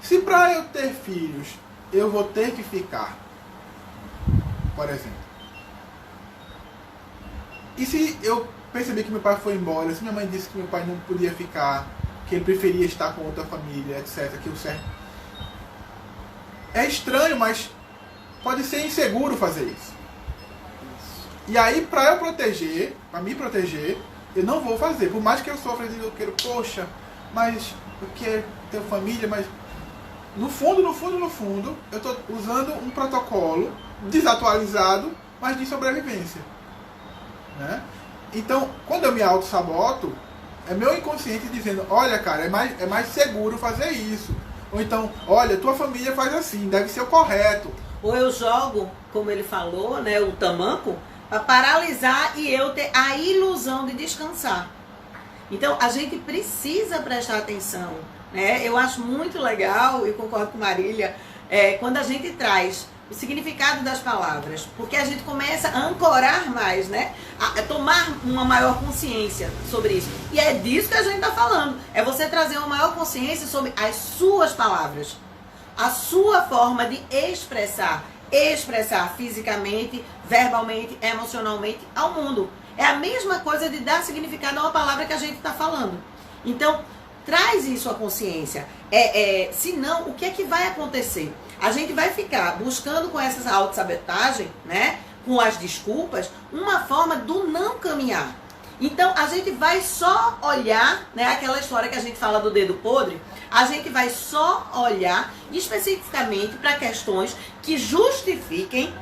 Se para eu ter filhos eu vou ter que ficar, por exemplo, e se eu perceber que meu pai foi embora, se minha mãe disse que meu pai não podia ficar, que ele preferia estar com outra família, etc., que o certo é estranho, mas pode ser inseguro fazer isso. E aí, para eu proteger, para me proteger, eu não vou fazer. Por mais que eu sofra, eu quero, poxa, mas eu quero ter família, mas no fundo, eu estou usando um protocolo desatualizado, mas de sobrevivência. Né? Então, quando eu me auto-saboto, é meu inconsciente dizendo, olha, cara, é mais seguro fazer isso. Ou então, olha, tua família faz assim, deve ser o correto. Ou eu jogo, como ele falou, né, o tamanco, para paralisar e eu ter a ilusão de descansar. Então, a gente precisa prestar atenção. Né? Eu acho muito legal, e concordo com Marília, quando a gente traz o significado das palavras, porque a gente começa a ancorar mais, né? A tomar uma maior consciência sobre isso. E é disso que a gente está falando. É você trazer uma maior consciência sobre as suas palavras, a sua forma de expressar fisicamente, verbalmente, emocionalmente ao mundo. É a mesma coisa de dar significado a uma palavra que a gente está falando. Então, traz isso à consciência. Senão, o que é que vai acontecer? A gente vai ficar buscando com essa autossabotagem, né, com as desculpas, uma forma do não caminhar. Então, a gente vai só olhar, né, aquela história que a gente fala do dedo podre, a gente vai só olhar especificamente para questões que justifiquem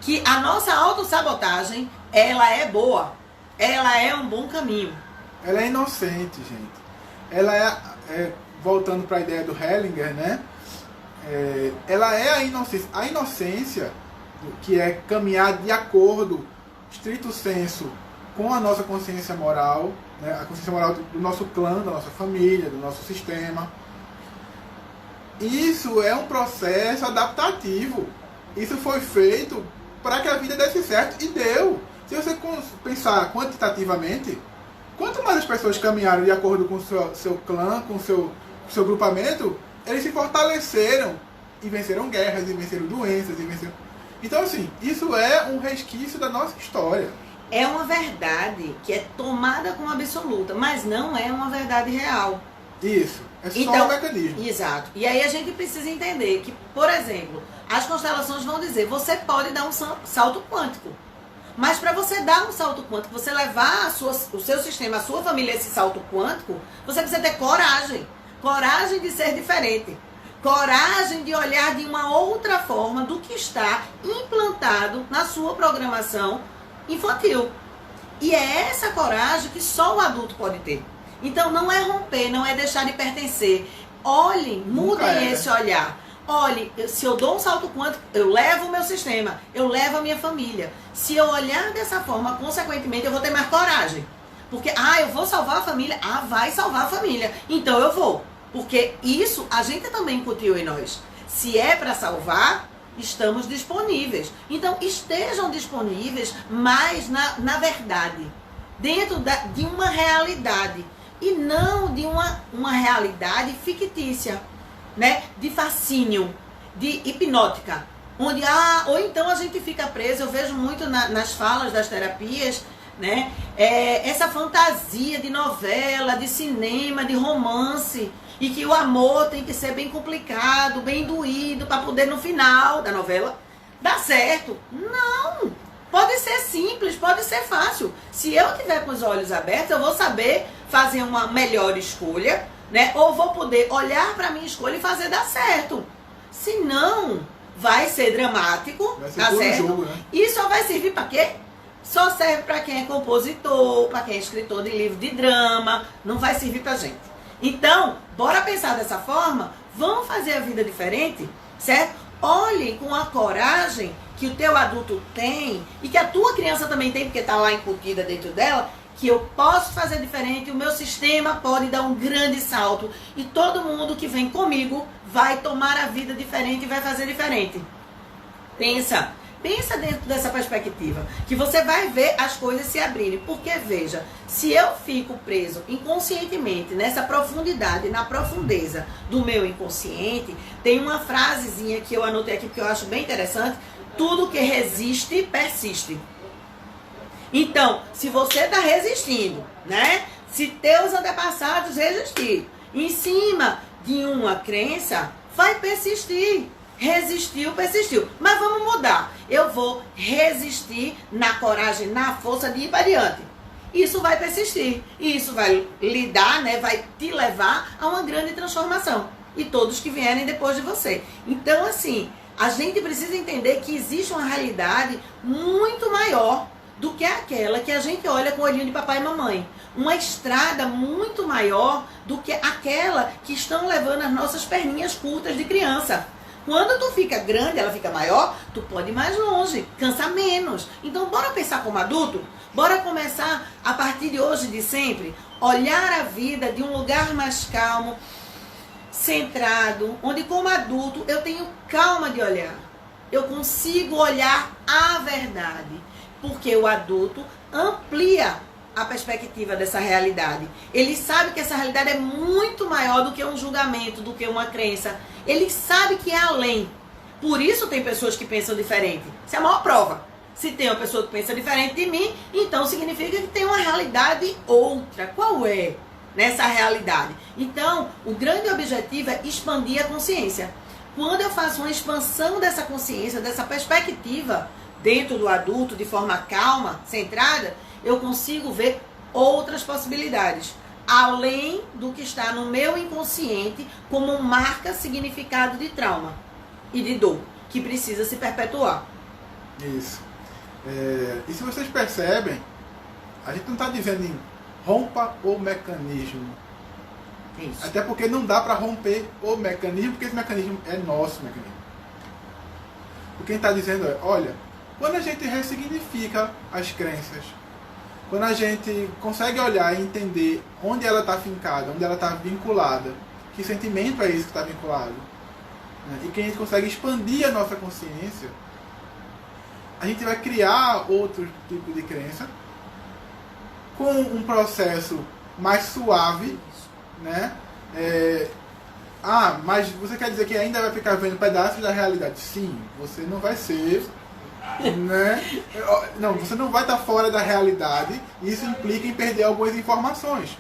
que a nossa autossabotagem, ela é boa, ela é um bom caminho. Ela é inocente, gente. Ela voltando para a ideia do Hellinger, né? Ela é a inocência. A inocência, que é caminhar de acordo, estrito senso, com a nossa consciência moral, né? A consciência moral do nosso clã, da nossa família, do nosso sistema. Isso é um processo adaptativo. Isso foi feito para que a vida desse certo, e deu. Se você pensar quantitativamente, quanto mais as pessoas caminharam de acordo com o seu clã, com o seu grupamento, eles se fortaleceram e venceram guerras, e venceram doenças, e venceram... Então, assim, isso é um resquício da nossa história. É uma verdade que é tomada como absoluta, mas não é uma verdade real. Isso. É só Então, o mecanismo. Exato. E aí a gente precisa entender que, por exemplo, as constelações vão dizer, você pode dar um salto quântico. Mas para você dar um salto quântico, você levar o seu sistema, a sua família a esse salto quântico, você precisa ter coragem. Coragem de ser diferente. Coragem de olhar de uma outra forma do que está implantado na sua programação infantil. E é essa coragem que só o adulto pode ter. Então não é romper, não é deixar de pertencer. Olhem, mudem esse olhar. Olhe, se eu dou um salto quântico, eu levo o meu sistema, eu levo a minha família. Se eu olhar dessa forma, consequentemente, eu vou ter mais coragem. Porque, eu vou salvar a família. Vai salvar a família. Então eu vou. Porque isso a gente também incutiu em nós. Se é para salvar, estamos disponíveis. Então estejam disponíveis, mas na verdade, dentro de uma realidade. E não de uma realidade fictícia, né? De fascínio, de hipnótica. Onde, ou então a gente fica preso, eu vejo muito nas falas das terapias, né? Essa fantasia de novela, de cinema, de romance, e que o amor tem que ser bem complicado, bem doído, para poder no final da novela dar certo. Não! Pode ser simples, pode ser fácil. Se eu tiver com os olhos abertos, eu vou saber fazer uma melhor escolha, né? Ou vou poder olhar para a minha escolha e fazer dar certo. Se não, vai ser dramático, vai ser tá certo? Jogo, né? E só vai servir para quê? Só serve para quem é compositor, para quem é escritor de livro de drama, não vai servir para gente. Então, bora pensar dessa forma, vamos fazer a vida diferente, certo? Olhe com a coragem que o teu adulto tem e que a tua criança também tem, porque está lá incutida dentro dela, que eu posso fazer diferente, o meu sistema pode dar um grande salto e todo mundo que vem comigo vai tomar a vida diferente e vai fazer diferente. Pensa dentro dessa perspectiva, que você vai ver as coisas se abrirem. Porque, veja, se eu fico preso inconscientemente nessa profundidade, na profundeza do meu inconsciente, tem uma frasezinha que eu anotei aqui que eu acho bem interessante: tudo que resiste, persiste. Então, se você está resistindo, né? Se teus antepassados resistiram em cima de uma crença, vai persistir. Resistiu, persistiu. Mas vamos mudar. Eu vou resistir na coragem, na força de ir para diante. Isso vai persistir. E isso vai lhe dar, né? Vai te levar a uma grande transformação. E todos que vierem depois de você. Então, assim, a gente precisa entender que existe uma realidade muito maior do que aquela que a gente olha com o olhinho de papai e mamãe. Uma estrada muito maior do que aquela que estão levando as nossas perninhas curtas de criança. Quando tu fica grande, ela fica maior, tu pode ir mais longe, cansa menos. Então, bora pensar como adulto? Bora começar, a partir de hoje e de sempre, olhar a vida de um lugar mais calmo, centrado, onde como adulto eu tenho calma de olhar. Eu consigo olhar a verdade, porque o adulto amplia a perspectiva dessa realidade. Ele sabe que essa realidade é muito maior do que um julgamento, do que uma crença. Ele sabe que é além. Por isso tem pessoas que pensam diferente. Isso é a maior prova. Se tem uma pessoa que pensa diferente de mim, então significa que tem uma realidade outra. Qual é nessa realidade? Então, o grande objetivo é expandir a consciência. Quando eu faço uma expansão dessa consciência, dessa perspectiva dentro do adulto, de forma calma, centrada, eu consigo ver outras possibilidades, além do que está no meu inconsciente como marca, significado de trauma e de dor, que precisa se perpetuar. Isso. E se vocês percebem, a gente não está dizendo em rompa o mecanismo. Isso. Até porque não dá para romper o mecanismo, porque esse mecanismo é nosso mecanismo. O que a gente está dizendo é, olha, quando a gente ressignifica as crenças, quando a gente consegue olhar e entender onde ela está fincada, onde ela está vinculada, que sentimento é esse que está vinculado, né? E que a gente consegue expandir a nossa consciência, a gente vai criar outro tipo de crença com um processo mais suave, né? Mas você quer dizer que ainda vai ficar vendo pedaços da realidade? Sim, você não vai ser... né? Não, você não vai estar fora da realidade e isso implica em perder algumas informações.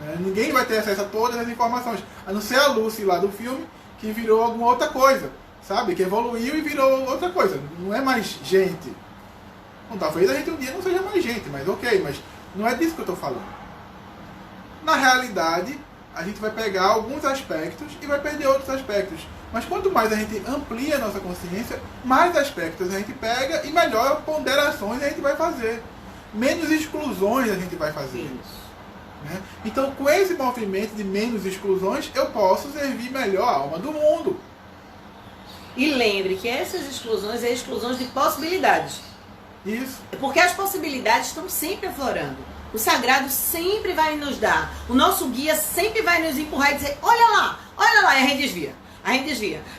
Né? Ninguém vai ter acesso a todas as informações, a não ser a Lucy lá do filme, que virou alguma outra coisa, sabe? Que evoluiu e virou outra coisa. Não é mais gente. Bom, talvez a gente um dia não seja mais gente, mas ok, mas não é disso que eu estou falando. Na realidade, a gente vai pegar alguns aspectos e vai perder outros aspectos. Mas quanto mais a gente amplia a nossa consciência, mais aspectos a gente pega e melhor ponderações a gente vai fazer. Menos exclusões a gente vai fazer. Né? Então, com esse movimento de menos exclusões, eu posso servir melhor a alma do mundo. E lembre que essas exclusões são exclusões de possibilidades. Isso. Porque as possibilidades estão sempre aflorando. O sagrado sempre vai nos dar. O nosso guia sempre vai nos empurrar e dizer, olha lá, e a gente desvia.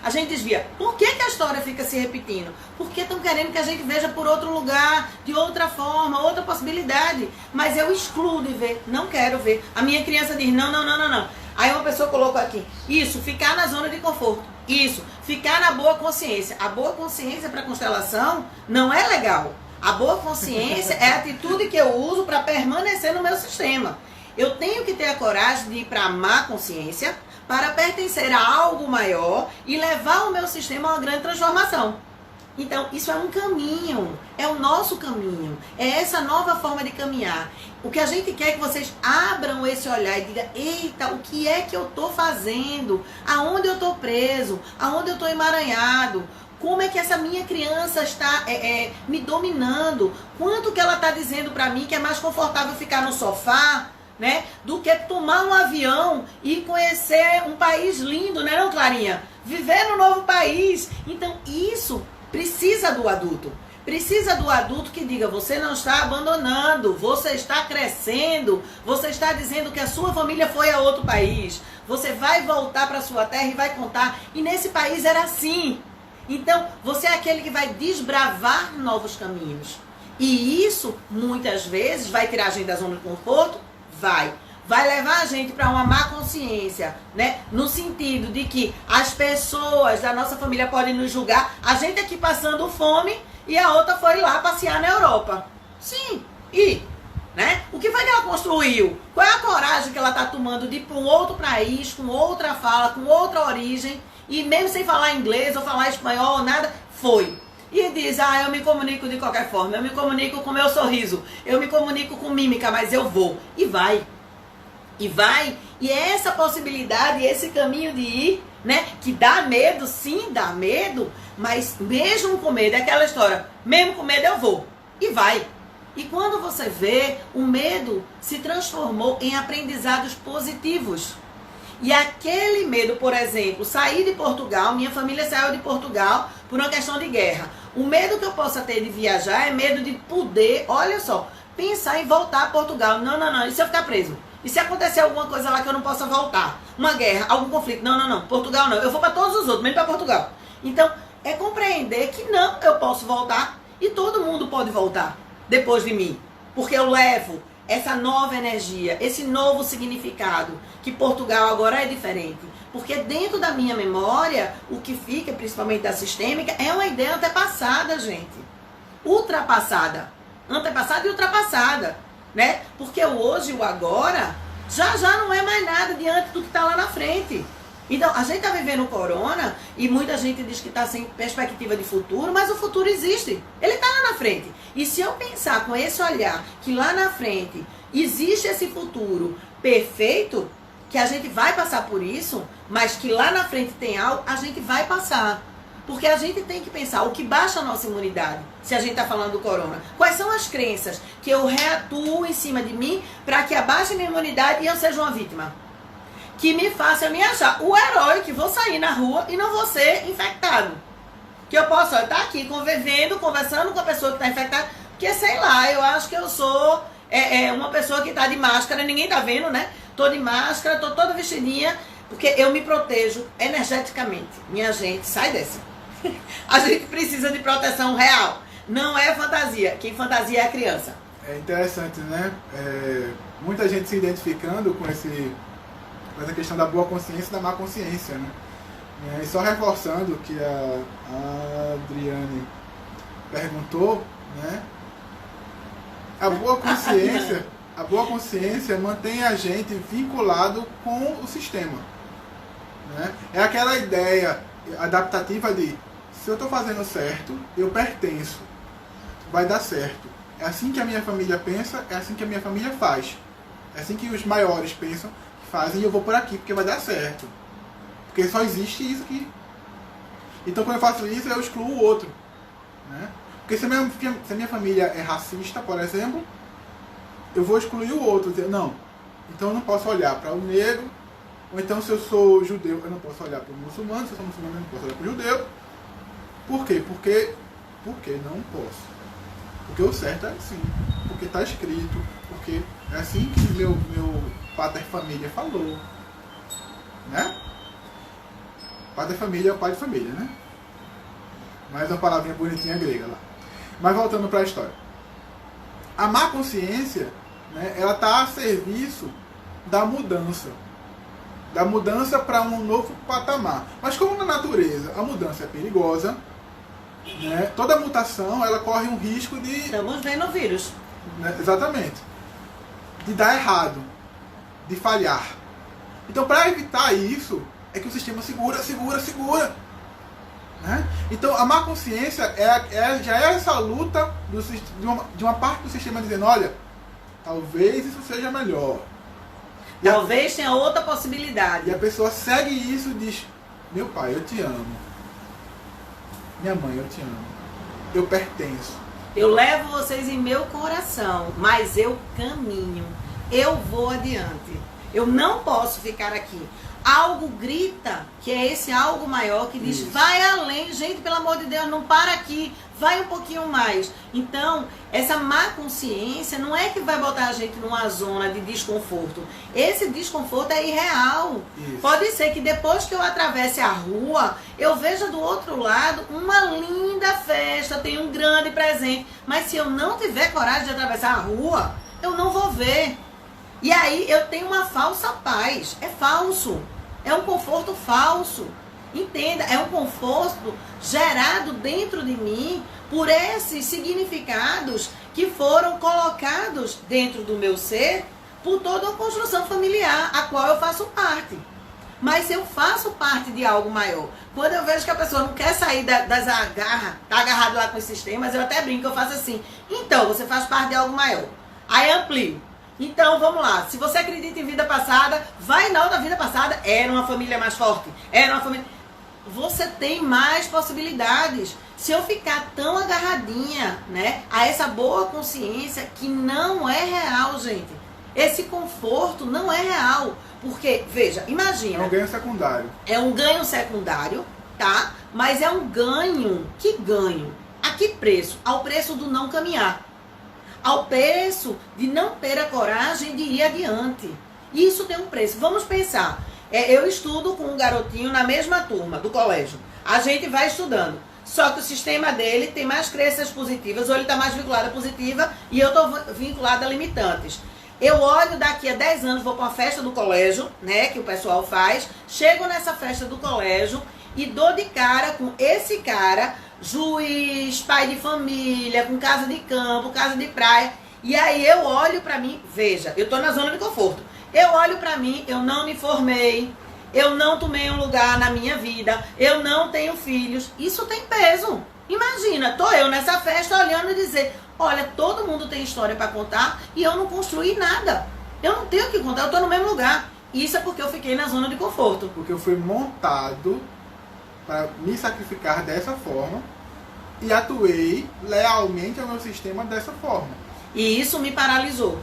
A gente desvia. Por que a história fica se repetindo? Porque estão querendo que a gente veja por outro lugar, de outra forma, outra possibilidade. Mas eu excluo de ver, não quero ver. A minha criança diz, não. Aí uma pessoa colocou aqui, isso, ficar na zona de conforto. Isso, ficar na boa consciência. A boa consciência para a constelação não é legal. A boa consciência é a atitude que eu uso para permanecer no meu sistema. Eu tenho que ter a coragem de ir para a má consciência para pertencer a algo maior e levar o meu sistema a uma grande transformação. Então, isso é um caminho, é o nosso caminho, é essa nova forma de caminhar. O que a gente quer é que vocês abram esse olhar e digam, eita, o que é que eu estou fazendo? Aonde eu estou preso? Aonde eu estou emaranhado? Como é que essa minha criança está me dominando? Quanto que ela está dizendo para mim que é mais confortável ficar no sofá, né, do que tomar um avião e conhecer um país lindo, né, não, Clarinha? Viver num novo país. Então, isso precisa do adulto. Precisa do adulto que diga, você não está abandonando, você está crescendo, você está dizendo que a sua família foi a outro país, você vai voltar para a sua terra e vai contar, e nesse país era assim. Então, você é aquele que vai desbravar novos caminhos. E isso, muitas vezes, vai tirar a gente da zona de conforto? Vai levar a gente para uma má consciência, né? No sentido de que as pessoas da nossa família podem nos julgar, a gente aqui passando fome e a outra foi lá passear na Europa. Sim, né? O que foi que ela construiu? Qual é a coragem que ela está tomando de ir para um outro país, com outra fala, com outra origem, e mesmo sem falar inglês ou falar espanhol ou nada, foi. E diz, eu me comunico de qualquer forma, eu me comunico com meu sorriso, eu me comunico com mímica, mas eu vou. E vai. E é essa possibilidade, esse caminho de ir, né? Que dá medo, sim, dá medo, mas mesmo com medo, é aquela história, mesmo com medo eu vou. E vai. E quando você vê, o medo se transformou em aprendizados positivos. E aquele medo, por exemplo, sair de Portugal, minha família saiu de Portugal por uma questão de guerra. O medo que eu possa ter de viajar é medo de poder, olha só, pensar em voltar a Portugal. Não, e se eu ficar preso? E se acontecer alguma coisa lá que eu não possa voltar? Uma guerra, algum conflito? Não, Portugal não. Eu vou para todos os outros, menos para Portugal. Então, é compreender que não, eu posso voltar e todo mundo pode voltar depois de mim. Porque eu levo essa nova energia, esse novo significado, que Portugal agora é diferente. Porque dentro da minha memória, o que fica, principalmente da sistêmica, é uma ideia antepassada, gente. Ultrapassada. Antepassada e ultrapassada, né? Porque o hoje e o agora já não é mais nada diante do que está lá na frente. Então, a gente está vivendo o corona e muita gente diz que está sem perspectiva de futuro, mas o futuro existe. Ele está lá na frente. E se eu pensar com esse olhar que lá na frente existe esse futuro perfeito, que a gente vai passar por isso, mas que lá na frente tem algo, a gente vai passar. Porque a gente tem que pensar o que baixa a nossa imunidade, se a gente está falando do corona. Quais são as crenças que eu reatuo em cima de mim para que abaixe a minha imunidade e eu seja uma vítima? Que me faça me achar o herói que vou sair na rua e não vou ser infectado. Que eu posso estar aqui conversando com a pessoa que está infectada, porque sei lá, eu acho que eu sou uma pessoa que está de máscara, ninguém está vendo, né? Tô de máscara, tô toda vestidinha, porque eu me protejo energeticamente. Minha gente, sai dessa. A gente precisa de proteção real, não é fantasia. Quem fantasia é a criança. É interessante, né? Muita gente se identificando com essa questão da boa consciência e da má consciência, né? E só reforçando o que a Adriane perguntou, né? A boa consciência mantém a gente vinculado com o sistema. Né? É aquela ideia adaptativa de se eu estou fazendo certo, eu pertenço, vai dar certo. É assim que a minha família pensa, é assim que a minha família faz. É assim que os maiores pensam, fazem, e eu vou por aqui porque vai dar certo. Porque só existe isso aqui. Então quando eu faço isso, eu excluo o outro. Né? Porque se a minha família é racista, por exemplo, eu vou excluir o outro. Dizer, não, então eu não posso olhar para o negro, ou então se eu sou judeu, eu não posso olhar para o muçulmano, se eu sou muçulmano, eu não posso olhar para o judeu. Por quê? Porque não posso. Porque o certo é assim. Porque está escrito. Porque é assim que meu pater família falou. Né? Pater família é o pai de família, né? Mais uma palavrinha bonitinha grega lá. Mas voltando para a história. A má consciência, né, ela está a serviço da mudança. Da mudança para um novo patamar. Mas como na natureza a mudança é perigosa, né, toda mutação ela corre um risco de... Estamos vendo o vírus. Né, exatamente. De dar errado. De falhar. Então para evitar isso, é que o sistema segura. Né? Então a má consciência já é essa luta de uma parte do sistema dizendo, olha, talvez isso seja melhor. Talvez tenha outra possibilidade. E a pessoa segue isso e diz, meu pai, eu te amo. Minha mãe, eu te amo. Eu pertenço. Eu levo vocês em meu coração, mas eu caminho. Eu vou adiante. Eu não posso ficar aqui. Algo grita, que é esse algo maior, que diz, vai além. Gente, pelo amor de Deus, não para aqui. Vai um pouquinho mais. Então, essa má consciência não é que vai botar a gente numa zona de desconforto. Esse desconforto é irreal. Isso. Pode ser que depois que eu atravesse a rua, eu veja do outro lado uma linda festa, tem um grande presente. Mas se eu não tiver coragem de atravessar a rua, eu não vou ver. E aí eu tenho uma falsa paz. É falso. É um conforto falso. Entenda, é um conforto gerado dentro de mim por esses significados que foram colocados dentro do meu ser por toda a construção familiar, a qual eu faço parte. Mas se eu faço parte de algo maior, quando eu vejo que a pessoa não quer sair das agarras, tá agarrado lá com os sistemas, eu até brinco, eu faço assim, então, você faz parte de algo maior. Aí amplio. Então, vamos lá. Se você acredita em vida passada, vai na outra vida passada. Era uma família mais forte. Era uma família... Você tem mais possibilidades. Se eu ficar tão agarradinha, né, a essa boa consciência que não é real, gente. Esse conforto não é real. Porque, veja, imagina. É um ganho secundário. É um ganho secundário, tá? Mas é um ganho. Que ganho? A que preço? Ao preço do não caminhar. Ao preço de não ter a coragem de ir adiante. Isso tem um preço. Vamos pensar. Eu estudo com um garotinho na mesma turma do colégio. A gente vai estudando. Só que o sistema dele tem mais crenças positivas, ou ele está mais vinculado a positiva, e eu estou vinculada a limitantes. Eu olho daqui a 10 anos, vou para uma festa do colégio, né, que o pessoal faz, chego nessa festa do colégio e dou de cara com esse cara, juiz, pai de família, com casa de campo, casa de praia, e aí eu olho pra mim, veja, eu tô na zona de conforto, eu olho pra mim, eu não me formei, eu não tomei um lugar na minha vida, eu não tenho filhos, isso tem peso. Imagina, tô eu nessa festa olhando e dizer, olha, todo mundo tem história pra contar e eu não construí nada, eu não tenho o que contar, eu tô no mesmo lugar. Isso é porque eu fiquei na zona de conforto. Porque eu fui montado para me sacrificar dessa forma e atuei lealmente ao meu sistema dessa forma. E isso me paralisou.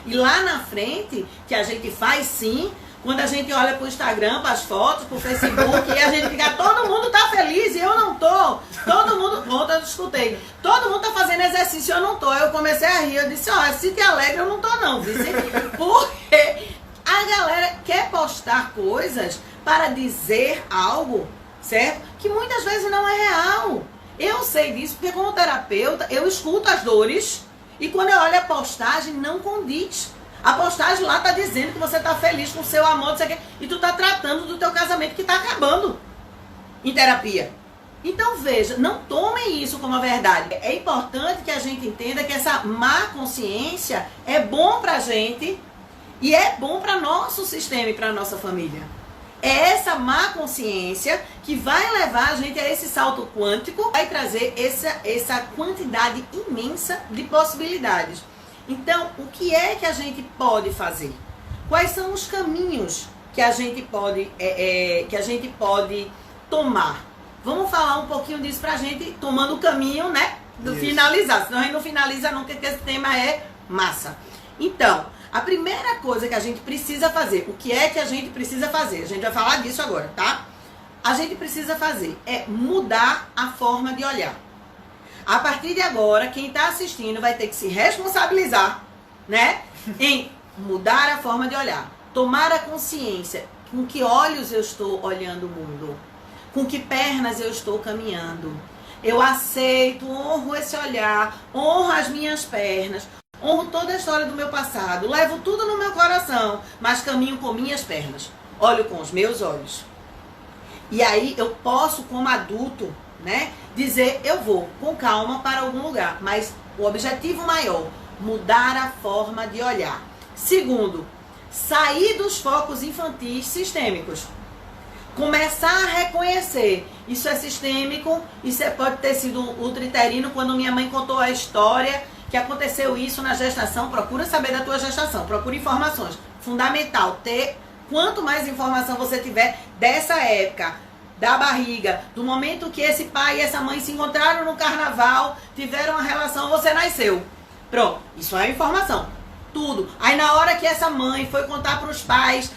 E lá na frente, que a gente faz sim, quando a gente olha pro Instagram, pras fotos, pro Facebook, e a gente fica, todo mundo tá feliz e eu não tô. Todo mundo, pronto, eu escutei. Todo mundo tá fazendo exercício e eu não tô. Eu comecei a rir, eu disse, ó, se te alegra, eu não tô não, vice. Porque a galera quer postar coisas para dizer algo, certo? Que muitas vezes não é real. Eu sei disso porque como terapeuta, eu escuto as dores e quando eu olho a postagem, não condiz. A postagem lá tá dizendo que você tá feliz com o seu amor, não sei o quê, e tu tá tratando do teu casamento que tá acabando em terapia. Então veja, não tomem isso como a verdade. É importante que a gente entenda que essa má consciência é bom pra gente e é bom para nosso sistema e para nossa família. É essa má consciência que vai levar a gente a esse salto quântico, vai trazer essa quantidade imensa de possibilidades. Então, o que é que a gente pode fazer? Quais são os caminhos que a gente pode tomar? Vamos falar um pouquinho disso pra gente, tomando o caminho, né, do finalizar. Senão a gente não finaliza nunca, porque esse tema é massa. Então, a primeira coisa que a gente precisa fazer, o que é que a gente precisa fazer? A gente vai falar disso agora, tá? A gente precisa fazer é mudar a forma de olhar. A partir de agora, quem está assistindo vai ter que se responsabilizar, né, em mudar a forma de olhar. Tomar a consciência com que olhos eu estou olhando o mundo. Com que pernas eu estou caminhando. Eu aceito, honro esse olhar, honro as minhas pernas, honro toda a história do meu passado, levo tudo no meu coração, mas caminho com minhas pernas. Olho com os meus olhos. E aí eu posso, como adulto, né, dizer, eu vou com calma para algum lugar. Mas o objetivo maior, mudar a forma de olhar. Segundo, sair dos focos infantis sistêmicos. Começar a reconhecer, isso é sistêmico, isso pode ter sido uterino, quando minha mãe contou a história que aconteceu isso na gestação. Procura saber da tua gestação, procura informações. Fundamental ter, quanto mais informação você tiver dessa época, da barriga, do momento que esse pai e essa mãe se encontraram no carnaval, tiveram uma relação, você nasceu. Pronto, isso é informação. Tudo. Aí na hora que essa mãe foi contar para os pais,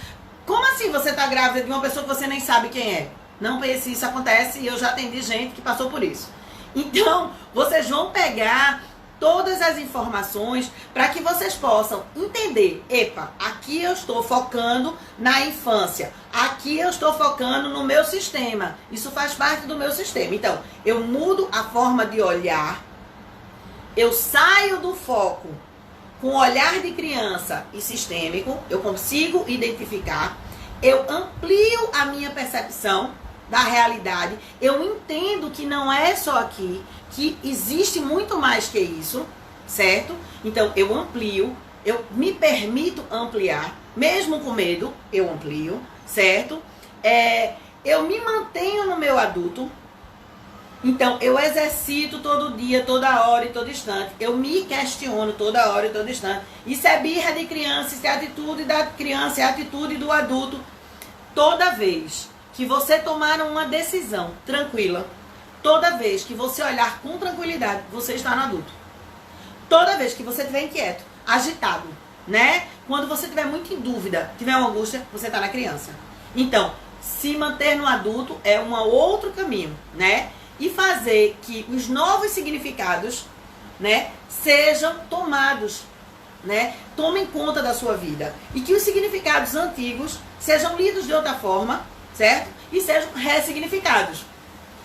como assim você tá grávida de uma pessoa que você nem sabe quem é? Não pense, isso acontece e eu já atendi gente que passou por isso. Então, vocês vão pegar todas as informações para que vocês possam entender. Epa, aqui eu estou focando na infância. Aqui eu estou focando no meu sistema. Isso faz parte do meu sistema. Então, eu mudo a forma de olhar. Eu saio do foco com olhar de criança e sistêmico, eu consigo identificar, eu amplio a minha percepção da realidade, eu entendo que não é só aqui, que existe muito mais que isso, certo? Então eu amplio, eu me permito ampliar, mesmo com medo, eu amplio, certo? Eu me mantenho no meu adulto. Então, eu exercito todo dia, toda hora e todo instante. Eu me questiono toda hora e todo instante. Isso é birra de criança, isso é atitude da criança, é atitude do adulto. Toda vez que você tomar uma decisão tranquila, toda vez que você olhar com tranquilidade, você está no adulto. Toda vez que você estiver inquieto, agitado, né? Quando você estiver muito em dúvida, tiver uma angústia, você está na criança. Então, se manter no adulto é um outro caminho, né? E fazer que os novos significados, né, sejam tomados, né, tomem conta da sua vida. E que os significados antigos sejam lidos de outra forma, certo? E sejam ressignificados.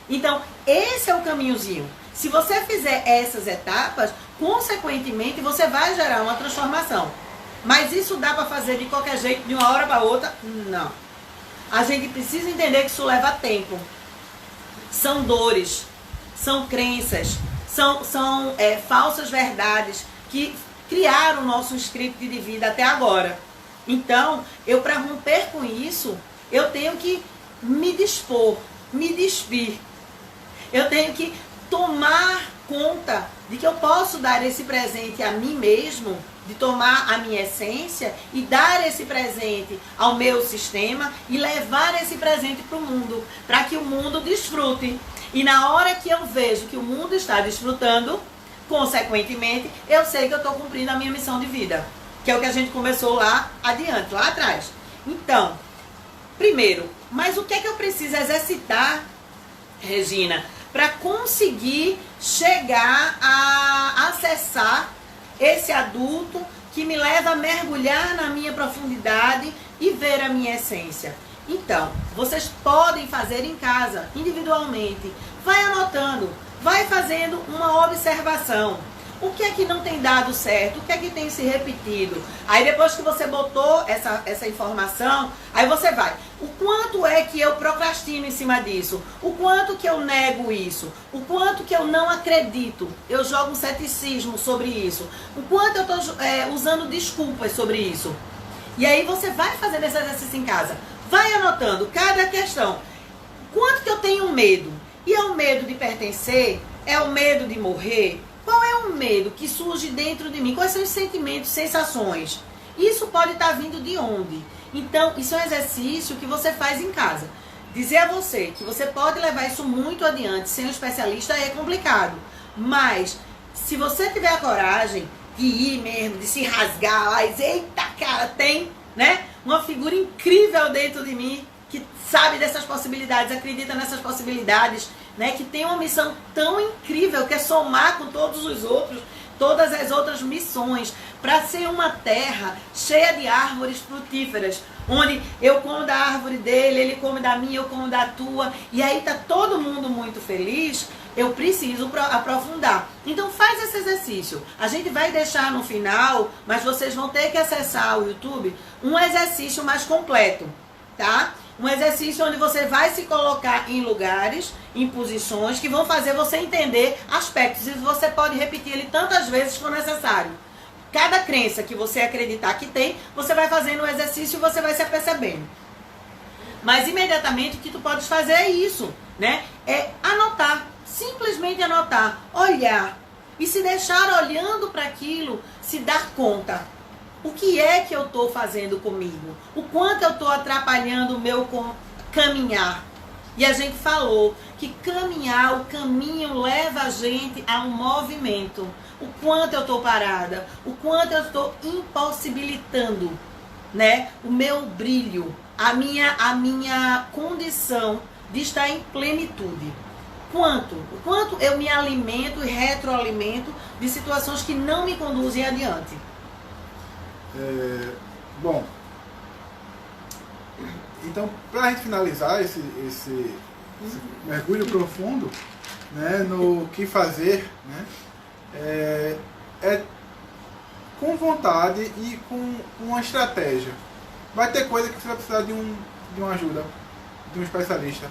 Então, esse é o caminhozinho. Se você fizer essas etapas, consequentemente, você vai gerar uma transformação. Mas isso dá para fazer de qualquer jeito, de uma hora para outra? Não. A gente precisa entender que isso leva tempo. São dores, são crenças, são falsas verdades que criaram o nosso script de vida até agora. Então, para romper com isso, eu tenho que me dispor, me despir. Eu tenho que tomar conta de que eu posso dar esse presente a mim mesmo, de tomar a minha essência e dar esse presente ao meu sistema e levar esse presente para o mundo, para que o mundo desfrute. E na hora que eu vejo que o mundo está desfrutando, consequentemente, eu sei que eu estou cumprindo a minha missão de vida, que é o que a gente começou lá adiante, lá atrás. Então, primeiro, mas o que é que eu preciso exercitar, Regina, para conseguir chegar a acessar esse adulto que me leva a mergulhar na minha profundidade e ver a minha essência? Então, vocês podem fazer em casa, individualmente. Vai anotando, vai fazendo uma observação. O que é que não tem dado certo? O que é que tem se repetido? Aí depois que você botou essa informação, aí você vai. O quanto é que eu procrastino em cima disso? O quanto que eu nego isso? O quanto que eu não acredito? Eu jogo um ceticismo sobre isso? O quanto eu estou usando desculpas sobre isso? E aí você vai fazendo esse exercício em casa. Vai anotando cada questão. Quanto que eu tenho medo? E é o medo de pertencer? É o medo de morrer? Qual é o medo que surge dentro de mim? Quais são os sentimentos, sensações? Isso pode estar vindo de onde? Então, isso é um exercício que você faz em casa. Dizer a você que você pode levar isso muito adiante sem um especialista é complicado. Mas, se você tiver a coragem de ir mesmo, de se rasgar lá e dizer, eita, cara, tem, né, uma figura incrível dentro de mim que sabe dessas possibilidades, acredita nessas possibilidades, né, que tem uma missão tão incrível que é somar com todos os outros, todas as outras missões, para ser uma terra cheia de árvores frutíferas, onde eu como da árvore dele, ele come da minha, eu como da tua, e aí tá todo mundo muito feliz. Eu preciso aprofundar. Então faz esse exercício. A gente vai deixar no final, mas vocês vão ter que acessar o YouTube, um exercício mais completo, tá? Um exercício onde você vai se colocar em lugares, em posições que vão fazer você entender aspectos. E você pode repetir ele tantas vezes for necessário. Cada crença que você acreditar que tem, você vai fazendo o exercício e você vai se apercebendo. Mas imediatamente o que tu podes fazer é isso, né? É anotar, simplesmente anotar, olhar e se deixar olhando para aquilo, se dar conta. O que é que eu estou fazendo comigo? O quanto eu estou atrapalhando o meu caminhar? E a gente falou que caminhar, o caminho leva a gente a um movimento. O quanto eu estou parada, o quanto eu estou impossibilitando, né, o meu brilho, a minha condição de estar em plenitude. O quanto eu me alimento e retroalimento de situações que não me conduzem adiante. Bom, então, para a gente finalizar esse mergulho profundo, né, no que fazer, né, é com vontade e com uma estratégia. Vai ter coisa que você vai precisar de uma ajuda, de um especialista.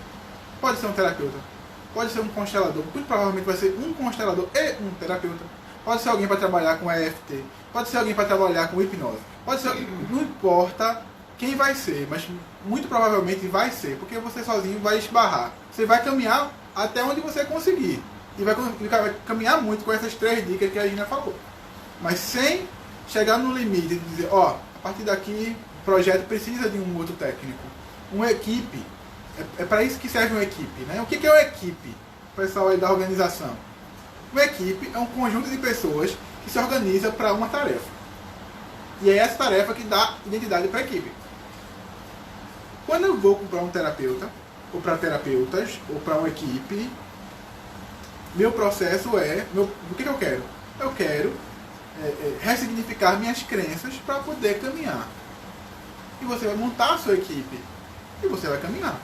Pode ser um terapeuta, pode ser um constelador, muito provavelmente vai ser um constelador e um terapeuta. Pode ser alguém para trabalhar com EFT, pode ser alguém para trabalhar com hipnose, pode ser, não importa quem vai ser, mas muito provavelmente vai ser, porque você sozinho vai esbarrar. Você vai caminhar até onde você conseguir. E vai caminhar muito com essas 3 dicas que a Gina falou. Mas sem chegar no limite de dizer, ó, a partir daqui o projeto precisa de um outro técnico. Uma equipe, é para isso que serve uma equipe, né? O que é uma equipe? O pessoal aí da organização. Uma equipe é um conjunto de pessoas que se organiza para uma tarefa. E é essa tarefa que dá identidade para a equipe. Quando eu vou para um terapeuta, ou para terapeutas, ou para uma equipe, meu processo o que eu quero? Eu quero ressignificar minhas crenças para poder caminhar. E você vai montar a sua equipe. E você vai caminhar.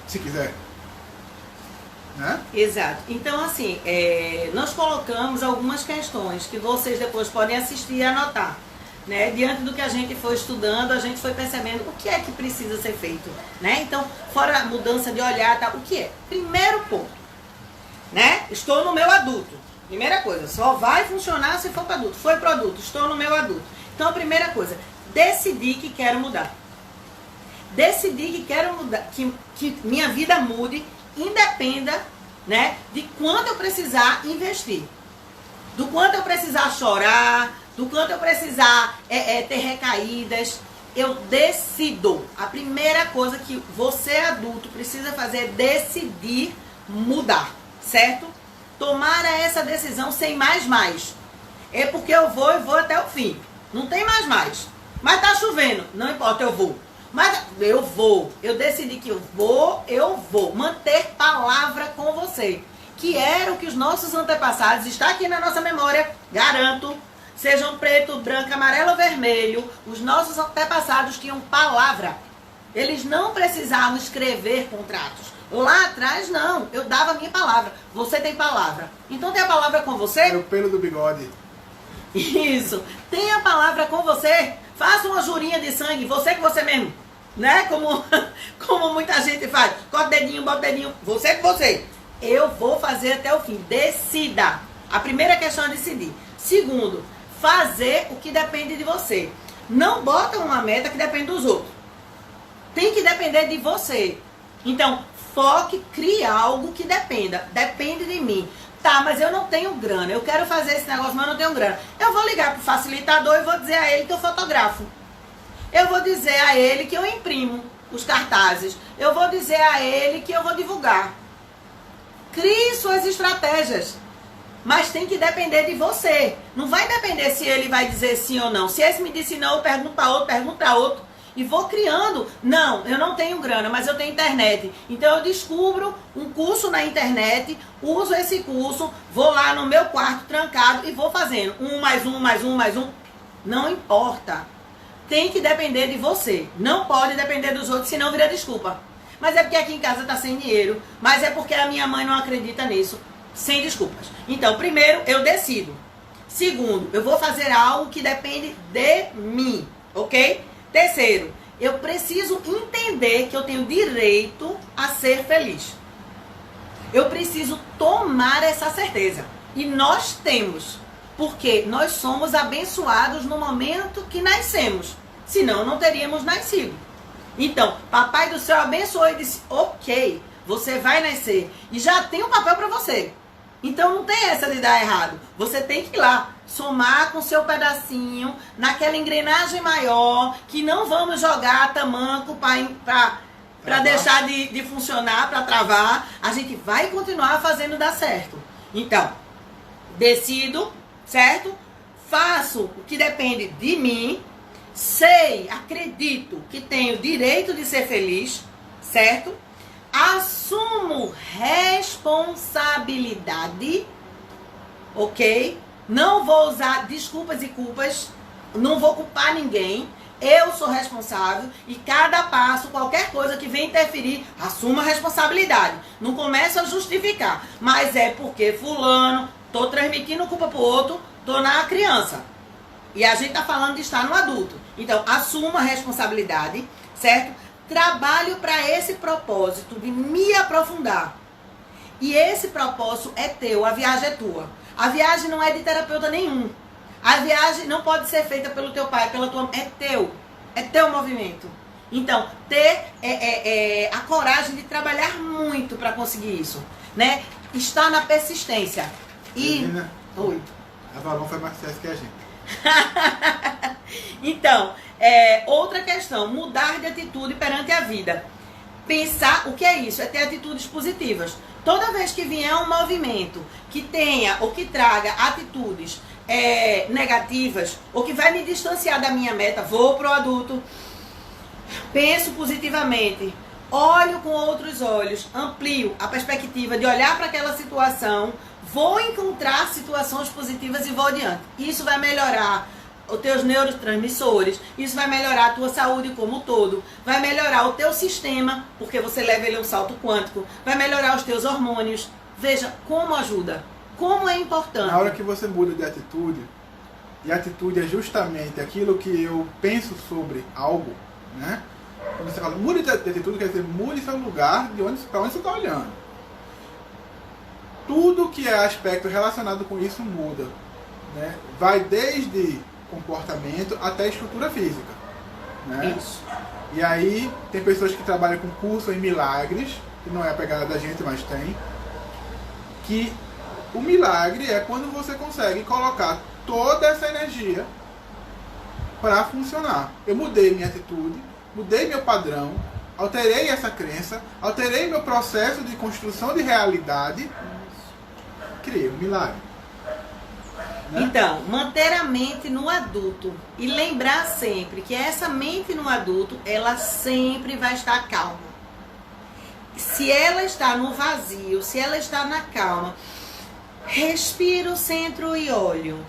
Se quiser. Né? Exato. Então, assim, nós colocamos algumas questões que vocês depois podem assistir e anotar. Né? Diante do que a gente foi estudando, a gente foi percebendo o que é que precisa ser feito. Né? Então, fora a mudança de olhar, tá? O que é? Primeiro ponto. Né? Estou no meu adulto. Primeira coisa, só vai funcionar se for para adulto. Foi para adulto, estou no meu adulto. Então, a primeira coisa, decidir que quero mudar. Decidir que quero mudar, que minha vida mude, independa, né, de quanto eu precisar investir. Do quanto eu precisar chorar, do quanto eu precisar ter recaídas. Eu decido. A primeira coisa que você adulto precisa fazer é decidir mudar, certo? Tomar essa decisão sem mais. É porque eu vou até o fim. Não tem mais. Mas tá chovendo, não importa, eu vou. Mas eu vou. Eu decidi que eu vou. Manter palavra com você. Que era o que os nossos antepassados, está aqui na nossa memória, garanto, sejam preto, branco, amarelo ou vermelho, os nossos antepassados tinham palavra. Eles não precisavam escrever contratos. Lá atrás, não. Eu dava a minha palavra. Você tem palavra. Então tem a palavra com você? É o pelo do bigode. Isso. Tenha a palavra com você. Faça uma jurinha de sangue, você com você mesmo. Né? Como muita gente faz. Corta o dedinho, bota o dedinho. Você com você. Eu vou fazer até o fim. Decida. A primeira questão é decidir. Segundo, fazer o que depende de você. Não bota uma meta que depende dos outros. Tem que depender de você. Então, foque, crie algo que dependa. Depende de mim. Tá, mas eu não tenho grana. Eu quero fazer esse negócio, mas eu não tenho grana. Eu vou ligar pro facilitador e vou dizer a ele que eu fotografo. Eu vou dizer a ele que eu imprimo os cartazes. Eu vou dizer a ele que eu vou divulgar. Crie suas estratégias. Mas tem que depender de você. Não vai depender se ele vai dizer sim ou não. Se esse me disse não, eu pergunto para outro, pergunto para outro. E vou criando. Não, eu não tenho grana, mas eu tenho internet. Então eu descubro um curso na internet, uso esse curso, vou lá no meu quarto trancado e vou fazendo. Um, mais um, mais um, mais um. Não importa. Tem que depender de você. Não pode depender dos outros, senão vira desculpa. Mas é porque aqui em casa tá sem dinheiro. Mas é porque a minha mãe não acredita nisso. Sem desculpas. Então, primeiro, eu decido. Segundo, eu vou fazer algo que depende de mim. Ok? Terceiro, eu preciso entender que eu tenho direito a ser feliz. Eu preciso tomar essa certeza. E nós temos. Porque nós somos abençoados no momento que nascemos. Senão, não teríamos nascido. Então, Papai do Céu abençoou e disse, ok, você vai nascer. E já tem um papel para você. Então, não tem essa de dar errado. Você tem que ir lá, somar com seu pedacinho, naquela engrenagem maior, que não vamos jogar tamanco para deixar de funcionar, para travar. A gente vai continuar fazendo dar certo. Então, decido, certo? Faço o que depende de mim. Sei, acredito que tenho direito de ser feliz, certo? Assumo responsabilidade, ok? Não vou usar desculpas e culpas, não vou culpar ninguém. Eu sou responsável e cada passo, qualquer coisa que venha interferir, assumo a responsabilidade. Não começo a justificar, mas é porque fulano, tô transmitindo culpa pro outro, tô na criança. E a gente tá falando de estar no adulto. Então, assumo a responsabilidade, certo? Trabalho para esse propósito de me aprofundar. E esse propósito é teu, a viagem é tua. A viagem não é de terapeuta nenhum. A viagem não pode ser feita pelo teu pai, pela tua mãe. É teu movimento. Então, ter a coragem de trabalhar muito para conseguir isso, né? Estar na persistência. E... Menina, oi. A Valon foi mais sucesso que a gente. Então, outra questão, mudar de atitude perante a vida. Pensar, o que é isso? É ter atitudes positivas. Toda vez que vier um movimento que tenha ou que traga atitudes negativas, ou que vai me distanciar da minha meta, vou pro adulto, penso positivamente, olho com outros olhos, amplio a perspectiva de olhar para aquela situação, vou encontrar situações positivas e vou adiante. Isso vai melhorar os teus neurotransmissores, isso vai melhorar a tua saúde como um todo, vai melhorar o teu sistema, porque você leva ele a um salto quântico, vai melhorar os teus hormônios. Veja como ajuda, como é importante. Na hora que você muda de atitude, e a atitude é justamente aquilo que eu penso sobre algo, né? Quando você fala mude de atitude, quer dizer, mude seu lugar para onde você está olhando. Tudo que é aspecto relacionado com isso muda, né? Vai desde comportamento até estrutura física, né? Isso. E aí tem pessoas que trabalham com curso em milagres, que não é a pegada da gente, mas tem, que o milagre é quando você consegue colocar toda essa energia para funcionar. Eu mudei minha atitude, mudei meu padrão, alterei essa crença, alterei meu processo de construção de realidade, criei um milagre. Né? Então, manter a mente no adulto e lembrar sempre que essa mente no adulto, ela sempre vai estar calma. Se ela está no vazio, se ela está na calma, respiro, centro e olho.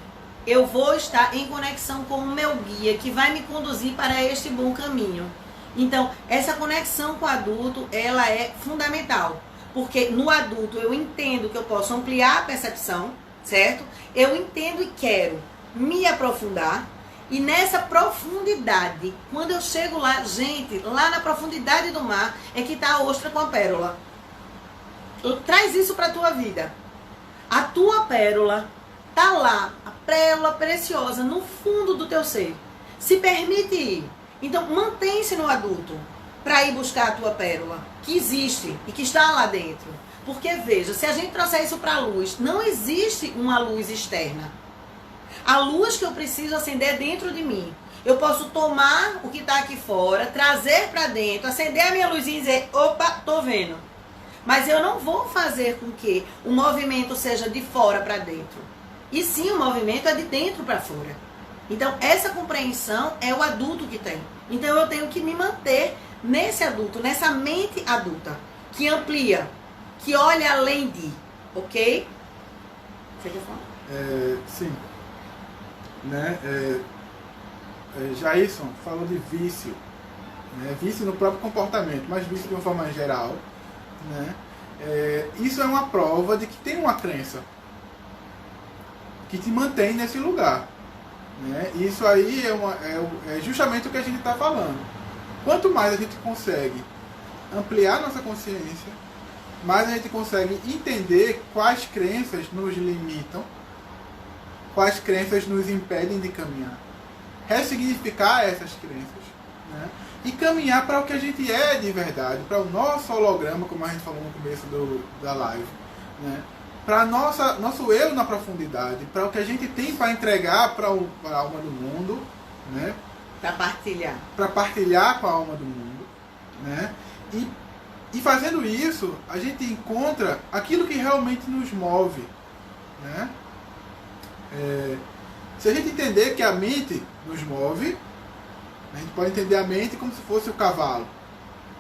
Eu vou estar em conexão com o meu guia, que vai me conduzir para este bom caminho. Então, essa conexão com o adulto, ela é fundamental. Porque no adulto eu entendo que eu posso ampliar a percepção, certo? Eu entendo e quero. me aprofundar. E nessa profundidade, quando eu chego lá, gente, lá na profundidade do mar é que está a ostra com a pérola. Traz isso para a tua vida. A tua pérola está lá, a pérola preciosa, no fundo do teu ser. Se permite ir. Então, mantém-se no adulto para ir buscar a tua pérola, que existe e que está lá dentro. Porque, veja, se a gente trouxer isso para a luz, não existe uma luz externa. A luz que eu preciso acender dentro de mim. Eu posso tomar o que está aqui fora, trazer para dentro, acender a minha luzinha e dizer, opa, tô vendo. Mas eu não vou fazer com que o movimento seja de fora para dentro. E sim, o movimento é de dentro para fora. Então, essa compreensão é o adulto que tem. Então, eu tenho que me manter nesse adulto, nessa mente adulta, que amplia, que olha além de, ok? Você quer falar? Sim. Né? Jairson falou de vício, né? Vício no próprio comportamento, mas vício de uma forma geral, né? Isso é uma prova de que tem uma crença que te mantém nesse lugar, né? Isso aí é justamente o que a gente está falando. Quanto mais a gente consegue ampliar nossa consciência, mais a gente consegue entender quais crenças nos limitam, quais crenças nos impedem de caminhar. Ressignificar essas crenças, né? E caminhar para o que a gente é de verdade, para o nosso holograma, como a gente falou no começo da live, né? Para nosso eu na profundidade, para o que a gente tem para entregar para a alma do mundo, né? Para partilhar. Para partilhar com a alma do mundo, né? E fazendo isso, a gente encontra aquilo que realmente nos move, né? Se a gente entender que a mente nos move, a gente pode entender a mente como se fosse o cavalo.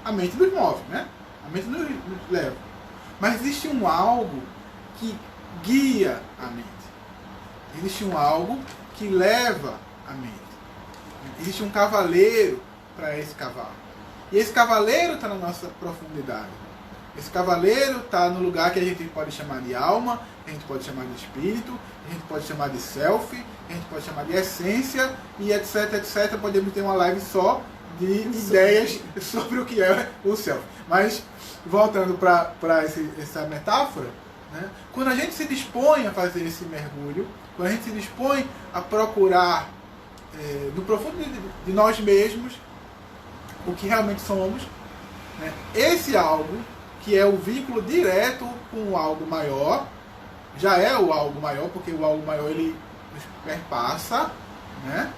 A mente nos move, né? A mente nos leva. Mas existe um algo que guia a mente. Existe um algo que leva a mente. Existe um cavaleiro para esse cavalo. E esse cavaleiro está na nossa profundidade. Esse cavaleiro está no lugar que a gente pode chamar de alma, a gente pode chamar de espírito, a gente pode chamar de self, a gente pode chamar de essência e etc, etc. Podemos ter uma live só de ideias sobre o que é o self. Mas, voltando para essa metáfora, né? Quando a gente se dispõe a fazer esse mergulho, quando a gente se dispõe a procurar do profundo de nós mesmos o que realmente somos, né? Esse algo, que é o vínculo direto com o algo maior, já é o algo maior, porque o algo maior ele nos perpassa, né?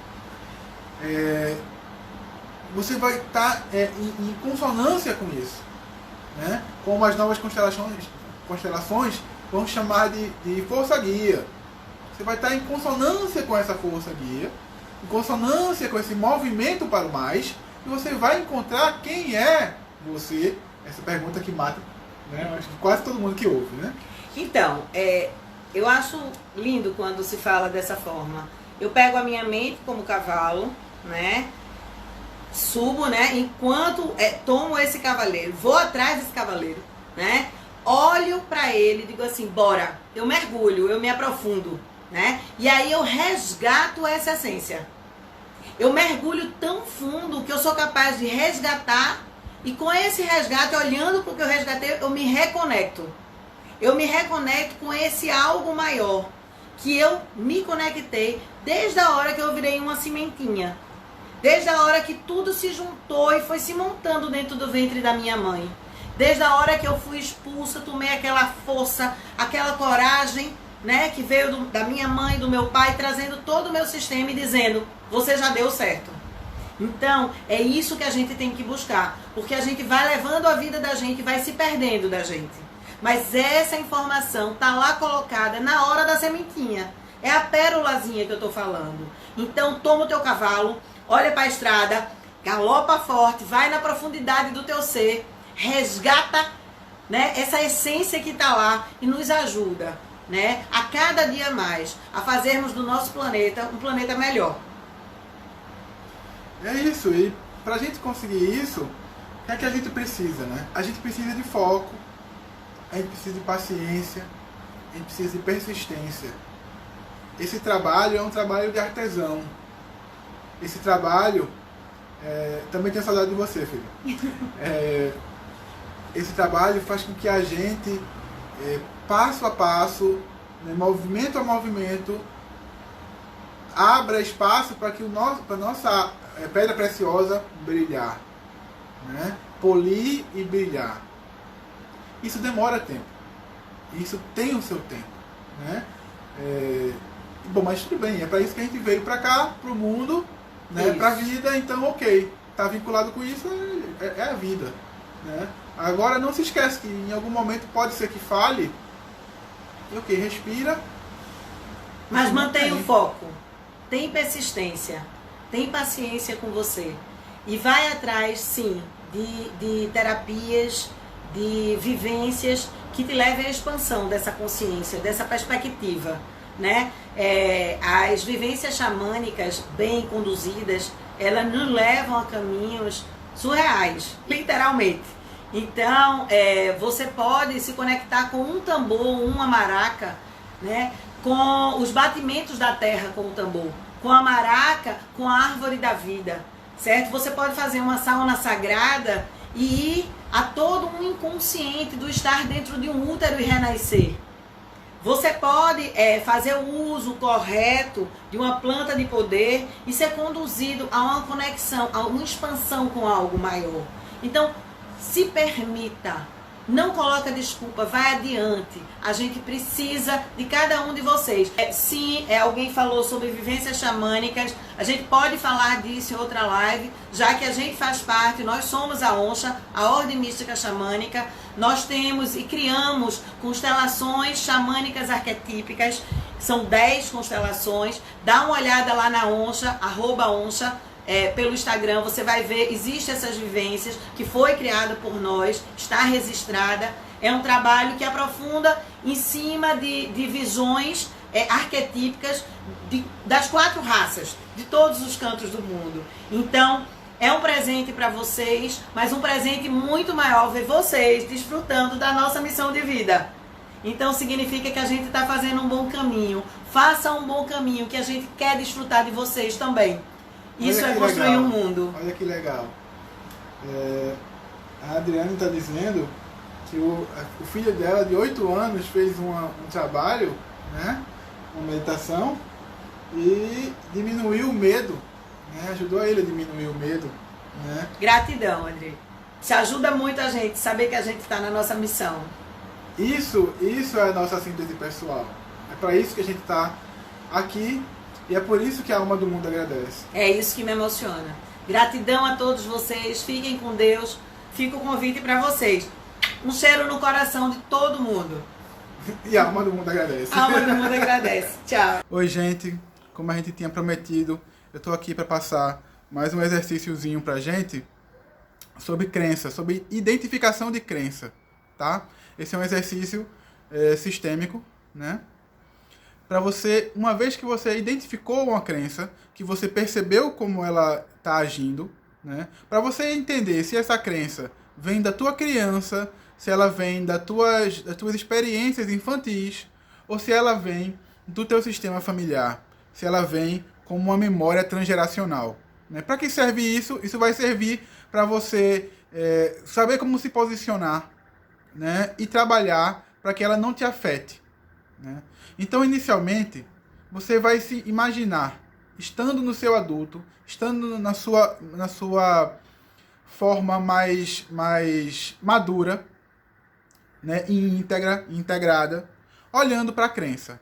Você vai estar em consonância com isso, né? Como as novas constelações vão chamar de força guia. Você vai estar em consonância com essa força guia, em consonância com esse movimento para o mais, e você vai encontrar quem é você. Essa pergunta que mata, né? Acho que quase todo mundo que ouve, né? Então, eu acho lindo quando se fala dessa forma. Eu pego a minha mente como cavalo, né? Subo, né? Enquanto tomo esse cavaleiro, vou atrás desse cavaleiro, né? Olho para ele e digo assim, bora. Eu mergulho, eu me aprofundo, né? E aí eu resgato essa essência. Eu mergulho tão fundo que eu sou capaz de resgatar. E com esse resgate, olhando para o que eu resgatei, eu me reconecto. Eu me reconecto com esse algo maior, que eu me conectei desde a hora que eu virei uma sementinha. Desde a hora que tudo se juntou e foi se montando dentro do ventre da minha mãe. Desde a hora que eu fui expulsa, tomei aquela força, aquela coragem, né, que veio da minha mãe, do meu pai, trazendo todo o meu sistema e dizendo, você já deu certo. Então, é isso que a gente tem que buscar, porque a gente vai levando a vida da gente, vai se perdendo da gente. Mas essa informação tá lá colocada na hora da sementinha. É a pérolazinha que eu tô falando. Então, toma o teu cavalo, olha para a estrada, galopa forte, vai na profundidade do teu ser, resgata, né, essa essência que tá lá e nos ajuda, né, a cada dia mais a fazermos do nosso planeta um planeta melhor. É isso, e pra gente conseguir isso, o que é que a gente precisa, né? A gente precisa de foco, a gente precisa de paciência, a gente precisa de persistência. esse trabalho é um trabalho de artesão. Esse trabalho... também tenho saudade de você, filho. Esse trabalho faz com que a gente, passo a passo, né, movimento a movimento, abra espaço para que a nossa pedra preciosa brilhar, né? Polir e brilhar. Isso demora tempo. Isso tem o seu tempo, né? Bom, mas tudo bem, é para isso que a gente veio para cá, para o mundo, né? Para a vida, então ok. Está vinculado com isso, é a vida, né? Agora não se esquece que em algum momento pode ser que falhe. E ok, respira. Mas mantenha o foco. Tem persistência. Tem paciência com você. E vai atrás, sim, de terapias, de vivências que te levem à expansão dessa consciência, dessa perspectiva, né? As vivências xamânicas bem conduzidas, elas nos levam a caminhos surreais, literalmente. Então, você pode se conectar com um tambor, uma maraca, né? Com os batimentos da terra com o tambor, com a maraca, com a árvore da vida, certo? Você pode fazer uma sauna sagrada e ir a todo um inconsciente do estar dentro de um útero e renascer. Você pode fazer o uso correto de uma planta de poder e ser conduzido a uma conexão, a uma expansão com algo maior. Então, se permita. Não coloca desculpa, vai adiante. A gente precisa de cada um de vocês. Sim, alguém falou sobre vivências xamânicas. A gente pode falar disso em outra live, já que a gente faz parte, nós somos a ONXA, a Ordem Mística Xamânica. Nós temos e criamos constelações xamânicas arquetípicas. São 10 constelações. Dá uma olhada lá na ONXA, @ONXA. Pelo Instagram, você vai ver, existem essas vivências que foi criada por nós, está registrada. É um trabalho que aprofunda em cima de visões arquetípicas das 4 raças, de todos os cantos do mundo. Então, é um presente para vocês, mas um presente muito maior ver vocês desfrutando da nossa missão de vida. Então, significa que a gente está fazendo um bom caminho. Faça um bom caminho, que a gente quer desfrutar de vocês também. Isso é construir um mundo. Olha que legal. A Adriana está dizendo que o filho dela, de 8 anos, fez um trabalho, né, uma meditação, e diminuiu o medo, né, ajudou ele a diminuir o medo. Né? Gratidão, André. Isso ajuda muito a gente, saber que a gente está na nossa missão. Isso é a nossa síntese pessoal. É para isso que a gente está aqui. E é por isso que a alma do mundo agradece. É isso que me emociona. Gratidão a todos vocês. Fiquem com Deus. Fica o convite para vocês. Um cheiro no coração de todo mundo. E a alma do mundo agradece. A alma do mundo agradece. Tchau. Oi, gente. Como a gente tinha prometido, eu estou aqui para passar mais um exercíciozinho para a gente sobre crença, sobre identificação de crença. Tá? Esse é um exercício sistêmico, né? Para você, uma vez que você identificou uma crença, que você percebeu como ela está agindo, né? Para você entender se essa crença vem da tua criança, se ela vem das tuas experiências infantis, ou se ela vem do teu sistema familiar, se ela vem como uma memória transgeracional. Né? Para que serve isso? Isso vai servir para você saber como se posicionar, né? E trabalhar para que ela não te afete. Né? Então, inicialmente, você vai se imaginar estando no seu adulto, estando na sua forma mais madura, né, e integrada, olhando para a crença.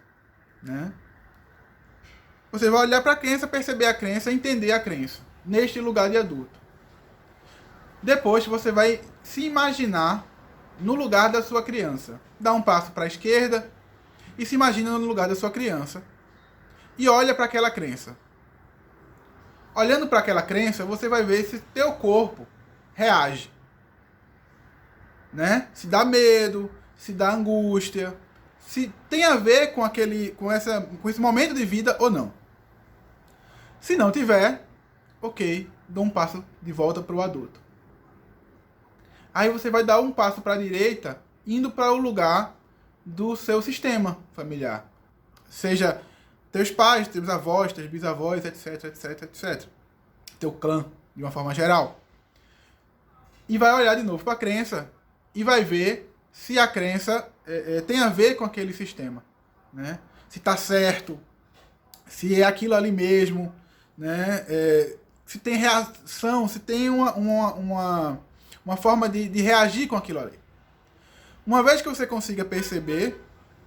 Né? Você vai olhar para a crença, perceber a crença, entender a crença, neste lugar de adulto. Depois, você vai se imaginar no lugar da sua criança. Dá um passo para a esquerda, e se imagina no lugar da sua criança. E olha para aquela crença. Olhando para aquela crença, você vai ver se teu corpo reage. Né? Se dá medo, se dá angústia, se tem a ver com esse momento de vida ou não. Se não tiver, ok, dou um passo de volta para o adulto. Aí você vai dar um passo para a direita, indo para o lugar do seu sistema familiar. Seja teus pais, teus avós, teus bisavós, etc, etc, etc. Teu clã, de uma forma geral. E vai olhar de novo para a crença e vai ver se a crença tem a ver com aquele sistema, né? Se está certo, se é aquilo ali mesmo, né? Se tem reação, se tem uma forma de reagir com aquilo ali. Uma vez que você consiga perceber,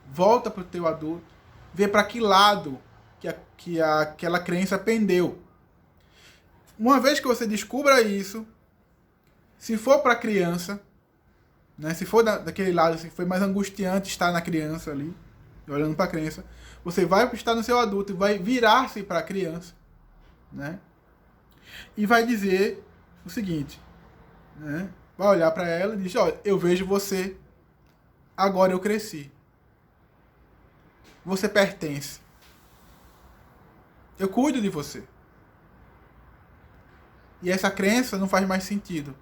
volta para o teu adulto, vê para que lado que aquela crença pendeu. Uma vez que você descubra isso, se for para a criança, né, se for daquele lado, se foi mais angustiante estar na criança ali, olhando para a criança, você vai estar no seu adulto e vai virar-se para a criança, né, e vai dizer o seguinte, né, vai olhar para ela e diz, olha, eu vejo você, agora eu cresci. Você pertence. Eu cuido de você. E essa crença não faz mais sentido.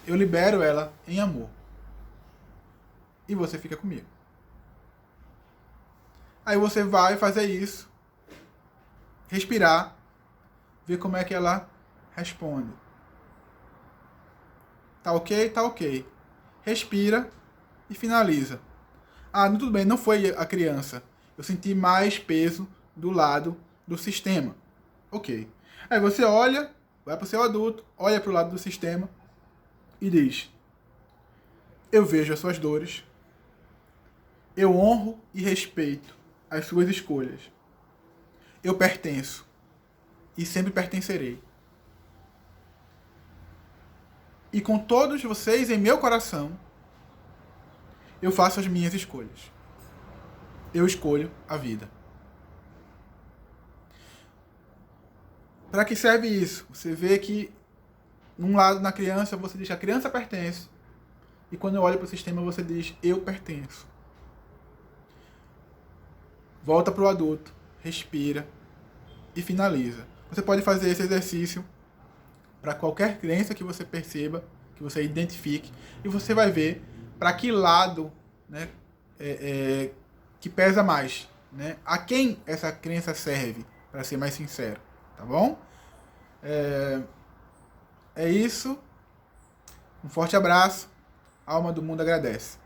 Eu libero ela em amor. E você fica comigo. Aí você vai fazer isso. Respirar. Ver como é que ela responde. Tá ok? Tá ok. Respira e finaliza. Ah, tudo bem, não foi a criança. Eu senti mais peso do lado do sistema. Ok. Aí você olha, vai para o seu adulto, olha para o lado do sistema e diz, eu vejo as suas dores, eu honro e respeito as suas escolhas. Eu pertenço e sempre pertencerei. E com todos vocês em meu coração, eu faço as minhas escolhas. Eu escolho a vida. Para que serve isso? Você vê que num lado na criança você diz que a criança pertence. E quando eu olho para o sistema você diz eu pertenço. Volta para o adulto, respira e finaliza. Você pode fazer esse exercício para qualquer crença que você perceba, que você identifique, e você vai ver para que lado, né, que pesa mais, né? A quem essa crença serve, para ser mais sincero, tá bom? É isso. Um forte abraço. A alma do mundo agradece.